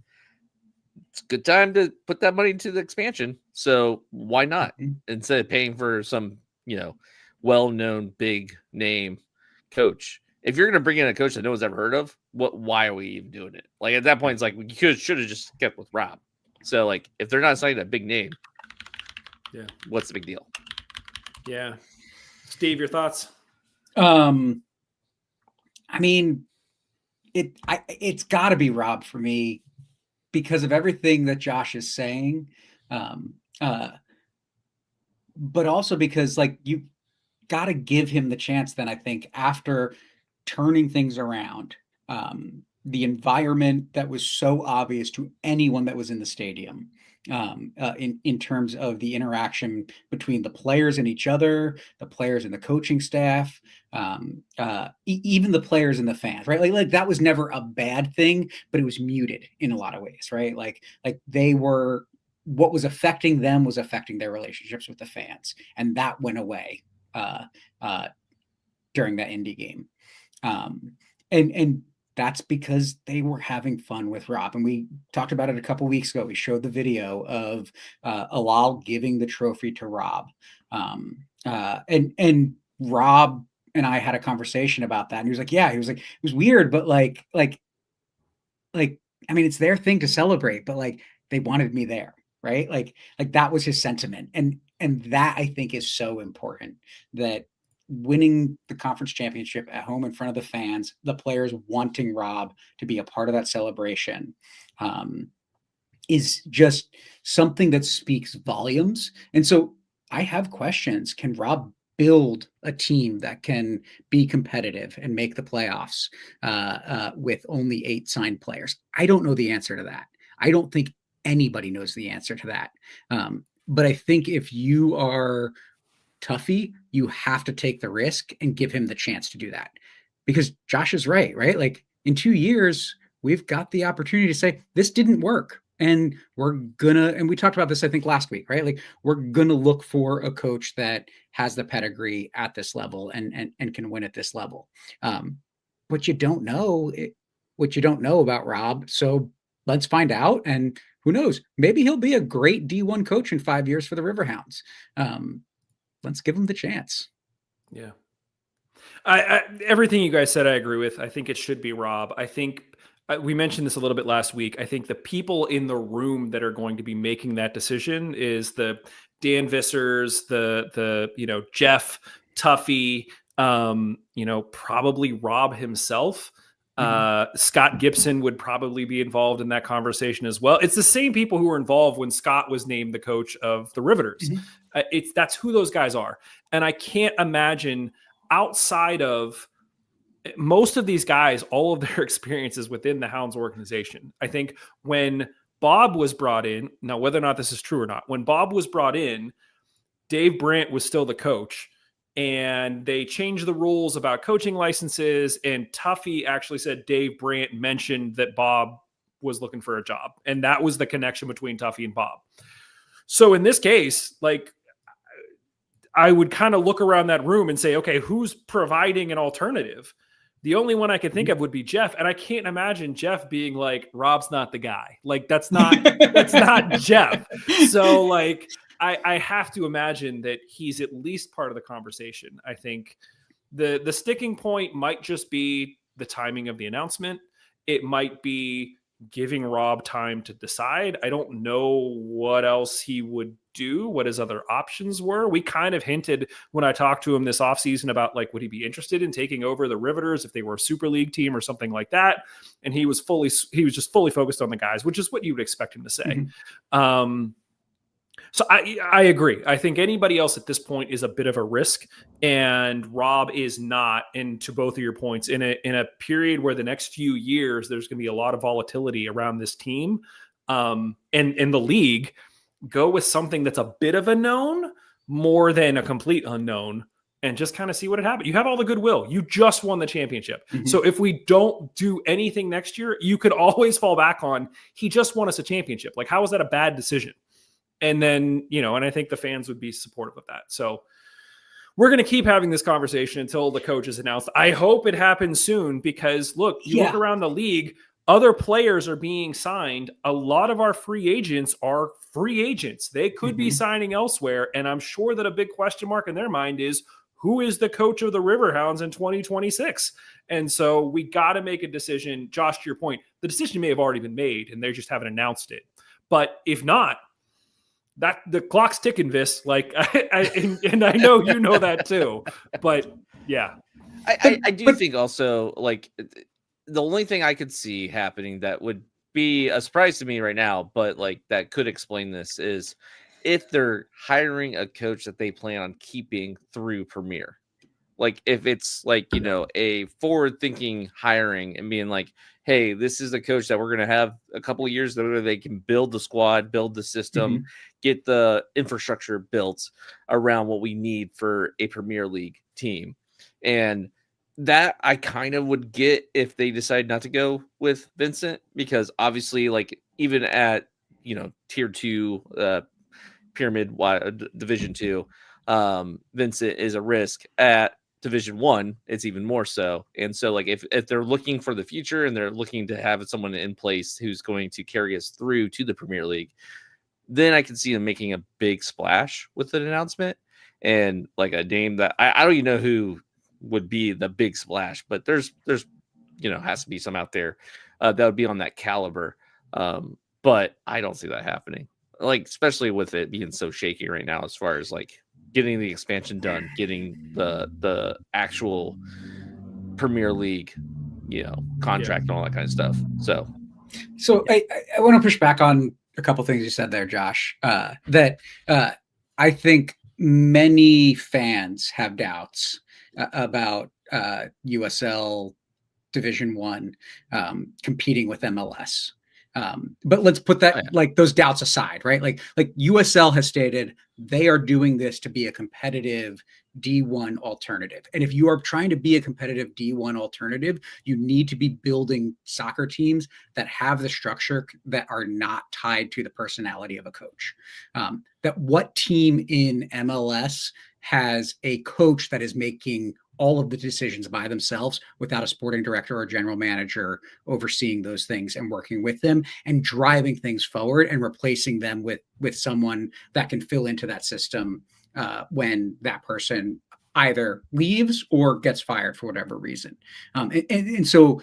It's a good time to put that money into the expansion. So why not? Instead of paying for some, well-known big name coach. If you're going to bring in a coach that no one's ever heard of, why are we even doing it? Like at that point, it's like we should have just kept with Rob. So like if they're not signing a big name, what's the big deal? Yeah. Steve, your thoughts? I mean, it's got to be Rob for me because of everything that Josh is saying, but also because like you got to give him the chance. Then I think after turning things around, the environment that was so obvious to anyone that was in the stadium. In terms of the interaction between the players and each other, the players and the coaching staff, even the players and the fans, right? Like that was never a bad thing, but it was muted in a lot of ways, right? Like they were, what was affecting them was affecting their relationships with the fans, and that went away during that indie game, and that's because they were having fun with Rob. And we talked about it a couple weeks ago. We showed the video of Alal giving the trophy to Rob. And Rob and I had a conversation about that. And he was like, it was weird, but like, I mean, it's their thing to celebrate, but like they wanted me there. Right. Like that was his sentiment. And that I think is so important, that winning the conference championship at home in front of the fans, the players wanting Rob to be a part of that celebration, is just something that speaks volumes. And so I have questions. Can Rob build a team that can be competitive and make the playoffs with only 8 signed players? I don't know the answer to that. I don't think anybody knows the answer to that. But I think if you are Tuffy, you have to take the risk and give him the chance to do that, because Josh is right? Like in 2 years, we've got the opportunity to say this didn't work, and we talked about this, I think last week, right? Like we're going to look for a coach that has the pedigree at this level and can win at this level. But you don't know what you don't know about Rob. So let's find out. And who knows, maybe he'll be a great D1 coach in 5 years for the Riverhounds. Let's give him the chance. Yeah. Everything you guys said, I agree with. I think it should be Rob. I think we mentioned this a little bit last week. I think the people in the room that are going to be making that decision is the Dan Vissers, the Jeff Tuffy, probably Rob himself. Scott Gibson would probably be involved in that conversation as well. It's the same people who were involved when Scott was named the coach of the Riveters. That's who those guys are. And I can't imagine outside of most of these guys, all of their experiences within the Hounds organization. I think when Bob was brought in, now whether or not this is true or not, when Bob was brought in, Dave Brandt was still the coach. And they changed the rules about coaching licenses. And Tuffy actually said Dave Brandt mentioned that Bob was looking for a job. And that was the connection between Tuffy and Bob. So in this case, like, I would kind of look around that room and say, okay, who's providing an alternative? The only one I could think of would be Jeff. And I can't imagine Jeff being like, Rob's not the guy. Like, that's not Jeff. So like, I have to imagine that he's at least part of the conversation. I think the sticking point might just be the timing of the announcement. It might be giving Rob time to decide. I don't know what else he would do, what his other options were. We kind of hinted when I talked to him this offseason about like, would he be interested in taking over the Riveters if they were a Super League team or something like that? And he was just fully focused on the guys, which is what you would expect him to say. So I agree. I think anybody else at this point is a bit of a risk, and Rob is not. And to both of your points, in a period where the next few years there's going to be a lot of volatility around this team, and in the league, go with something that's a bit of a known more than a complete unknown, and just kind of see what had happened. You have all the goodwill. You just won the championship. So if we don't do anything next year, you could always fall back on, he just won us a championship. Like, how is that a bad decision? And then, and I think the fans would be supportive of that. So we're going to keep having this conversation until the coach is announced. I hope it happens soon because, look, you look around the league, other players are being signed. A lot of our free agents are free agents. They could be signing elsewhere. And I'm sure that a big question mark in their mind is, who is the coach of the Riverhounds in 2026? And so we got to make a decision. Josh, to your point, the decision may have already been made and they just haven't announced it. But if not, that the clock's ticking, Vis. Like, and I know you know that too. But yeah, I do think also, like, the only thing I could see happening that would be a surprise to me right now, but like that could explain this, is if they're hiring a coach that they plan on keeping through Premier. Like, if it's like, a forward-thinking hiring and being like, hey, this is the coach that we're going to have a couple of years that they can build the squad, build the system, get the infrastructure built around what we need for a Premier League team. And that I kind of would get if they decide not to go with Vincent, because obviously, like, even at, tier 2, pyramid division 2, Vincent is a risk. At Division 1, it's even more so. And so, like, if they're looking for the future and they're looking to have someone in place who's going to carry us through to the Premier League, then I can see them making a big splash with an announcement and like a name that I don't even know who would be the big splash, but there's has to be some out there that would be on that caliber. But I don't see that happening, like, especially with it being so shaky right now as far as like getting the expansion done, getting the actual Premier League, contract and all that kind of stuff. So I want to push back on a couple things you said there, Josh, that I think many fans have doubts about USL Division 1 competing with MLS. But let's put that, like, those doubts aside, right? Like USL has stated they are doing this to be a competitive D1 alternative. And if you are trying to be a competitive D1 alternative, you need to be building soccer teams that have the structure that are not tied to the personality of a coach. That what team in MLS has a coach that is making all of the decisions by themselves without a sporting director or general manager overseeing those things and working with them and driving things forward and replacing them with someone that can fill into that system when that person either leaves or gets fired for whatever reason. And so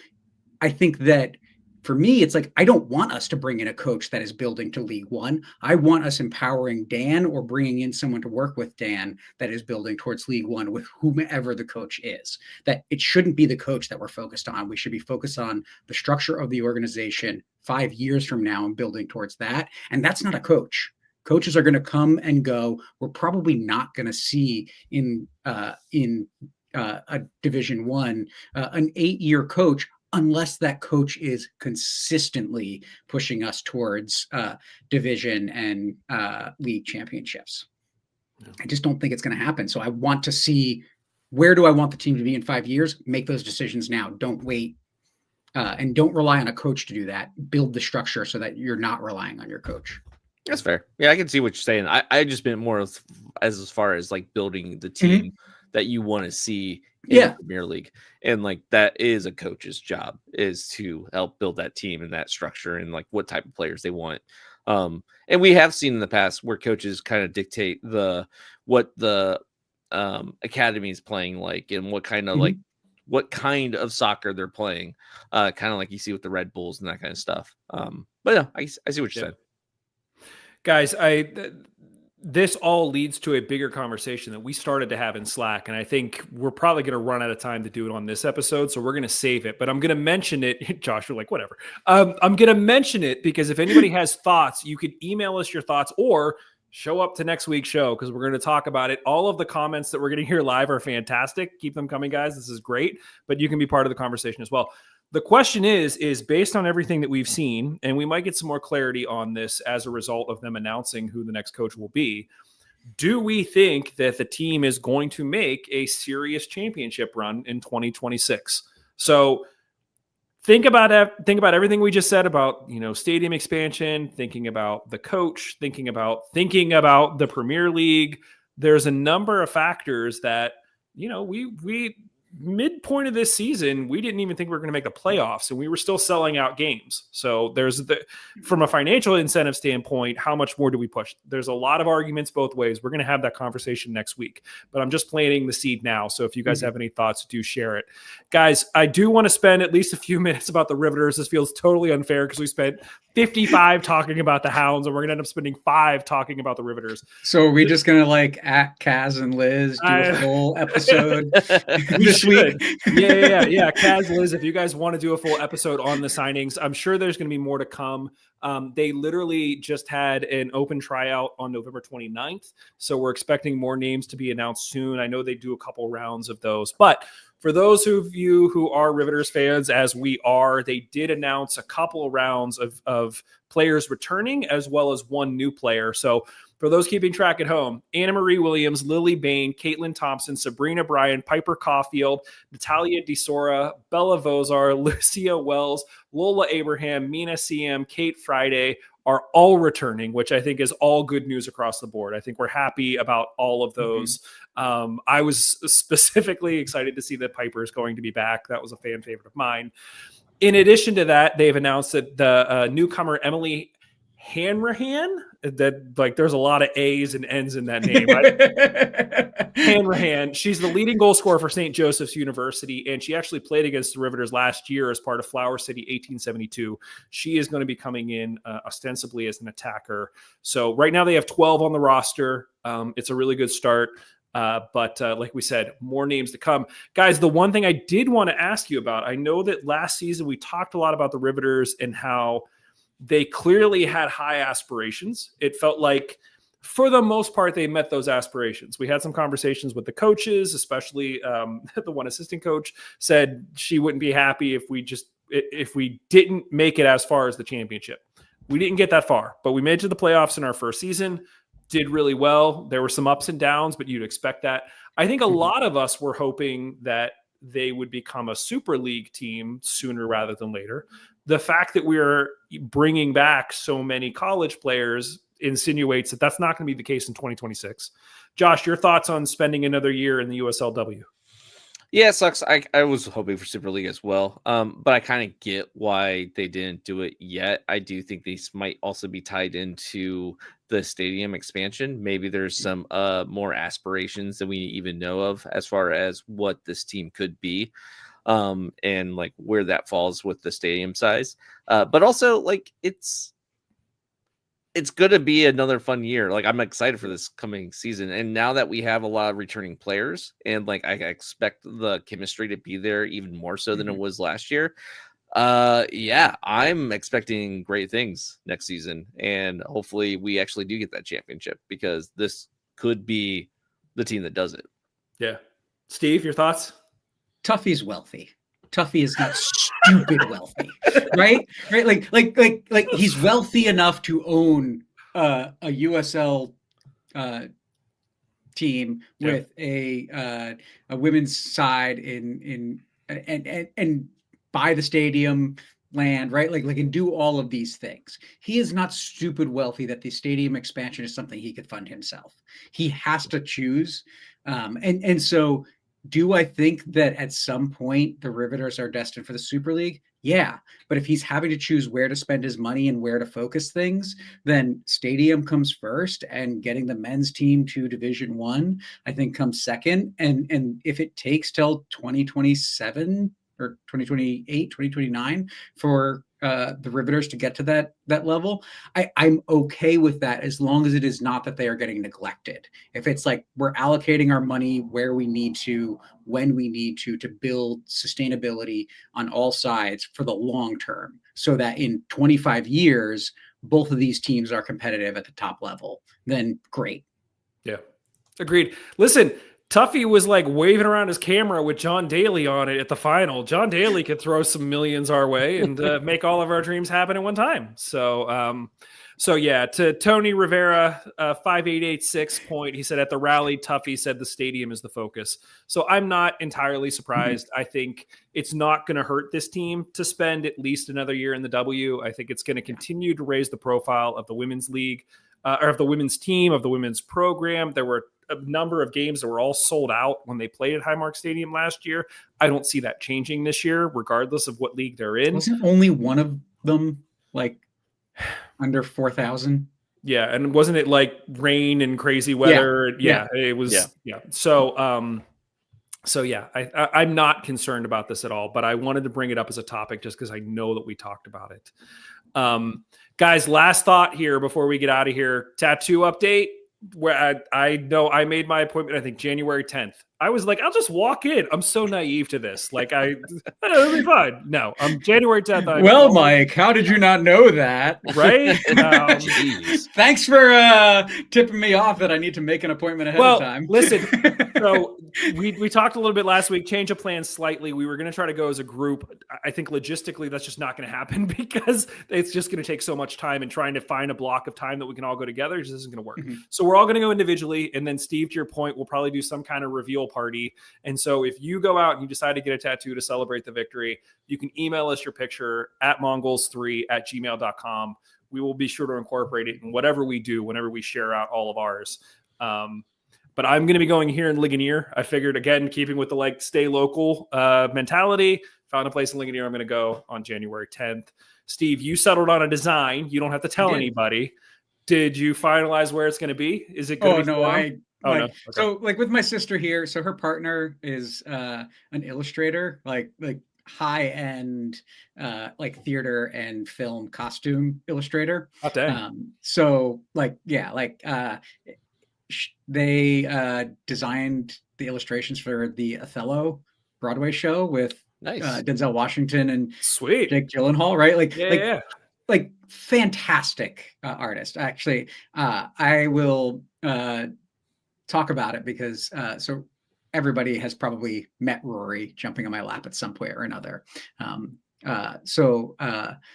I think that for me, it's like, I don't want us to bring in a coach that is building to League One. I want us empowering Dan or bringing in someone to work with Dan that is building towards League One with whomever the coach is. That it shouldn't be the coach that we're focused on. We should be focused on the structure of the organization 5 years from now and building towards that. And that's not a coach. Coaches are going to come and go. We're probably not going to see in a Division 1 an 8-year coach, unless that coach is consistently pushing us towards division and league championships. I just don't think it's going to happen. So I want to see, where do I want the team to be in 5 years? Make those decisions now. Don't wait. And don't rely on a coach to do that. Build the structure so that you're not relying on your coach. That's fair. Yeah, I can see what you're saying. I just meant more as far as like building the team that you want to see in the Premier League. And like, that is a coach's job, is to help build that team and that structure and like what type of players they want. And we have seen in the past where coaches kind of dictate what the academy is playing like, and what kind of like what kind of soccer they're playing, kind of like you see with the Red Bulls and that kind of stuff. But yeah, I see what you said. Guys, this all leads to a bigger conversation that we started to have in Slack. And I think we're probably going to run out of time to do it on this episode. So we're going to save it, but I'm going to mention it. Josh, you're like, whatever. I'm going to mention it because if anybody has thoughts, you could email us your thoughts or show up to next week's show because we're going to talk about it. All of the comments that we're going to hear live are fantastic. Keep them coming, guys. This is great, but you can be part of the conversation as well. The question is based on everything that we've seen, and we might get some more clarity on this as a result of them announcing who the next coach will be. Do we think that the team is going to make a serious championship run in 2026? So think about everything we just said about, stadium expansion, thinking about the coach, thinking about the Premier League. There's a number of factors that, we midpoint of this season, we didn't even think we were going to make the playoffs, and we were still selling out games. So from a financial incentive standpoint, how much more do we push? There's a lot of arguments both ways. We're going to have that conversation next week, but I'm just planting the seed now. So if you guys have any thoughts, do share it. Guys, I do want to spend at least a few minutes about the Riveters. This feels totally unfair because we spent 55 talking about the Hounds, and we're going to end up spending 5 talking about the Riveters. So are we just going to at Kaz and Liz do a full episode this week? Yeah. Kaz, Liz, if you guys want to do a full episode on the signings, I'm sure there's going to be more to come. They literally just had an open tryout on November 29th. So we're expecting more names to be announced soon. I know they do a couple rounds of those, but for those of you who are Riveters fans, as we are, they did announce a couple of rounds of players returning as well as one new player. So for those keeping track at home, Anna Marie Williams, Lily Bain, Caitlin Thompson, Sabrina Bryan, Piper Caulfield, Natalia DeSora, Bella Vozar, Lucia Wells, Lola Abraham, Mina CM, Kate Friday are all returning, which I think is all good news across the board. I think we're happy about all of those. I was specifically excited to see that Piper is going to be back. That was a fan favorite of mine. In addition to that, they've announced that the newcomer Emily Hanrahan, that there's a lot of A's and N's in that name, right? Hanrahan, she's the leading goal scorer for St. Joseph's University, and she actually played against the Riveters last year as part of Flower City 1872. She is going to be coming in ostensibly as an attacker. So right now they have 12 on the roster. It's a really good start. But like we said, more names to come. Guys, the one thing I did want to ask you about, I know that last season we talked a lot about the Riveters and how they clearly had high aspirations. It felt like for the most part, they met those aspirations. We had some conversations with the coaches, especially the one assistant coach said she wouldn't be happy if we didn't make it as far as the championship. We didn't get that far, but we made it to the playoffs in our first season. Did really well. There were some ups and downs, but you'd expect that. I think a lot of us were hoping that they would become a Super League team sooner rather than later. The fact that we're bringing back so many college players insinuates that that's not going to be the case in 2026. Josh, your thoughts on spending another year in the USLW? Yeah, it sucks. I was hoping for Super League as well, but I kind of get why they didn't do it yet. I do think these might also be tied into the stadium expansion. Maybe there's some more aspirations than we even know of as far as what this team could be, and like where that falls with the stadium size. But also, like, it's going to be another fun year. Like, I'm excited for this coming season. And now that we have a lot of returning players and like, I expect the chemistry to be there even more so than it was last year. Yeah, I'm expecting great things next season. And hopefully we actually do get that championship because this could be the team that does it. Yeah. Steve, your thoughts? Tuffy's wealthy. Tuffy is not stupid wealthy, right? Like he's wealthy enough to own a USL team with a women's side and buy the stadium land, right? Like and do all of these things. He is not stupid wealthy that the stadium expansion is something he could fund himself. He has to choose, and so Do I think that at some point the Riveters are destined for the Super League? Yeah. But if he's having to choose where to spend his money and where to focus things, then stadium comes first, and getting the men's team to Division One, I think, comes second. And if it takes till 2027 or 2028, 2029 for the Riveters to get to that level, I'm okay with that, as long as it is not that they are getting neglected. If it's like we're allocating our money where we need to, when we need to build sustainability on all sides for the long term, so that in 25 years, both of these teams are competitive at the top level, then great. Yeah, agreed. Listen, Tuffy was like waving around his camera with John Daly on it at the final. John Daly could throw some millions our way and make all of our dreams happen at one time. So yeah, to Tony Rivera, 5886 point, he said at the rally, Tuffy said the stadium is the focus. So I'm not entirely surprised. I think it's not going to hurt this team to spend at least another year in the W. I think it's going to continue to raise the profile of the women's league, or of the women's team, of the women's program. There were a number of games that were all sold out when they played at Highmark Stadium last year. I don't see that changing this year, regardless of what league they're in. Wasn't only one of them like under 4,000? Yeah, and wasn't it like rain and crazy weather? Yeah. It was. Yeah. So yeah, I'm not concerned about this at all, but I wanted to bring it up as a topic just because I know that we talked about it. Guys, last thought here before we get out of here. Tattoo update. Where I know I made my appointment, I think January 10th. I was like, I'll just walk in. I'm so naive to this. Like, it'll be fine. No, I'm January 10th. Well, Mike, how did you not know that? Right? Thanks for tipping me off that I need to make an appointment ahead of time. Listen, so we talked a little bit last week, change of plans slightly. We were going to try to go as a group. I think logistically that's just not going to happen because it's just going to take so much time, and trying to find a block of time that we can all go together just isn't going to work. Mm-hmm. So we're all going to go individually. And then Steve, to your point, we'll probably do some kind of reveal party. And so if you go out and you decide to get a tattoo to celebrate the victory, you can email us your picture at mongols3@gmail.com. We will be sure to incorporate it in whatever we do whenever we share out all of ours. But I'm going to be going here in Ligonier. I figured, again, keeping with the like stay local mentality, found a place in Ligonier. I'm going to go on January 10th. Steve, you settled on a design. You don't have to tell anybody. Did you finalize where it's going to be? Is it going to be? No, no. Okay. So like with my sister here, so her partner is an illustrator, like high end like theater and film costume illustrator. Oh, dang. So like they designed the illustrations for the Othello Broadway show with Denzel Washington and sweet Jake Gyllenhaal, right? Like fantastic artist. Actually, I will talk about it because so everybody has probably met Rory jumping on my lap at some point or another.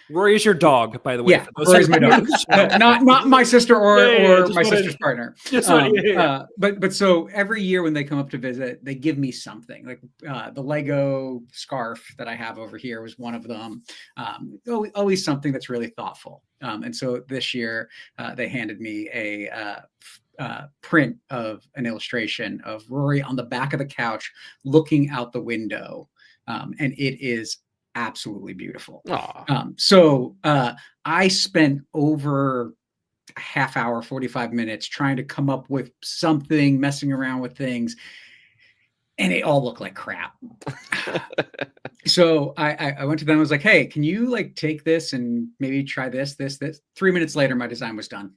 Rory is your dog, by the way. Yeah, Rory's my dog. not my sister or my sister's partner. But so every year when they come up to visit, they give me something. Like the Lego scarf that I have over here was one of them. Always something that's really thoughtful. And so this year they handed me a print of an illustration of Rory on the back of the couch looking out the window, and it is absolutely beautiful. So I spent over a half hour, 45 minutes trying to come up with something, messing around with things, and it all looked like crap. So I went to them. I was like, hey, can you like take this and maybe try this? 3 minutes later, my design was done.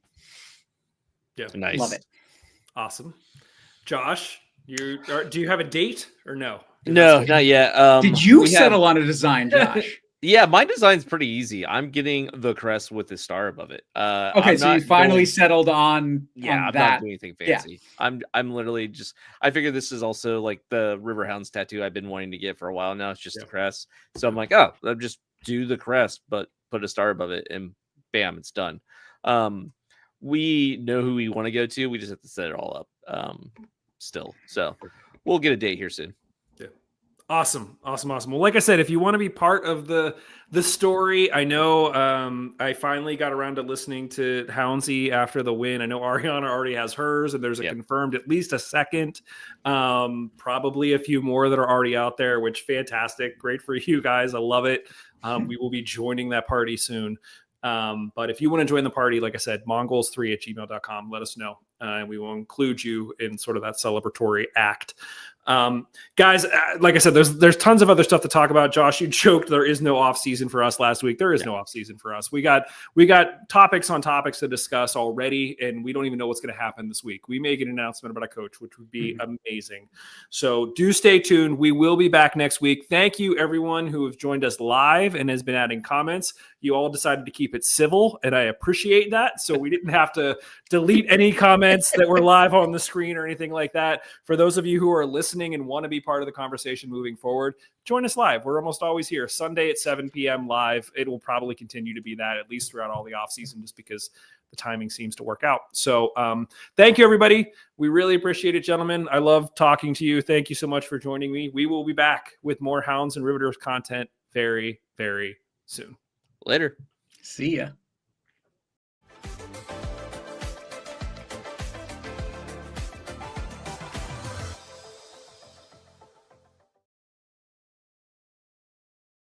Yeah, nice. Love it. Awesome. Josh, do you have a date or no? No, not yet. Did you settle on a design, Josh? Yeah, my design's pretty easy. I'm getting the crest with the star above it. Okay, so you finally settled on I'm not doing anything fancy. Yeah. I'm literally just. I figure this is also like the Riverhounds tattoo I've been wanting to get for a while now. It's just the crest. So I'm like, I'll just do the crest, but put a star above it, and bam, it's done. We know who we want to go to. We just have to set it all up still. So we'll get a date here soon. Yeah. Awesome. Well, like I said, if you want to be part of the story, I know I finally got around to listening to Houndsy after the win. I know Ariana already has hers, and there's a confirmed at least a second, probably a few more that are already out there, which fantastic. Great for you guys. I love it. We will be joining that party soon. But if you want to join the party, like I said, mongols3@gmail.com, let us know. And we will include you in sort of that celebratory act. Guys, like I said, there's tons of other stuff to talk about. Josh, you joked there is no off season for us last week. There is no off season for us. We got topics on topics to discuss already, and we don't even know what's going to happen this week. We may get an announcement about a coach, which would be amazing. So do stay tuned. We will be back next week. Thank you, everyone who have joined us live and has been adding comments. You all decided to keep it civil, and I appreciate that. So we didn't have to delete any comments that were live on the screen or anything like that. For those of you who are listening and want to be part of the conversation moving forward, join us live. We're almost always here, Sunday at 7 p.m. live. It will probably continue to be that, at least throughout all the off season, just because the timing seems to work out. So thank you, everybody. We really appreciate it, gentlemen. I love talking to you. Thank you so much for joining me. We will be back with more Hounds and Riveters content very, very soon. Later. See ya.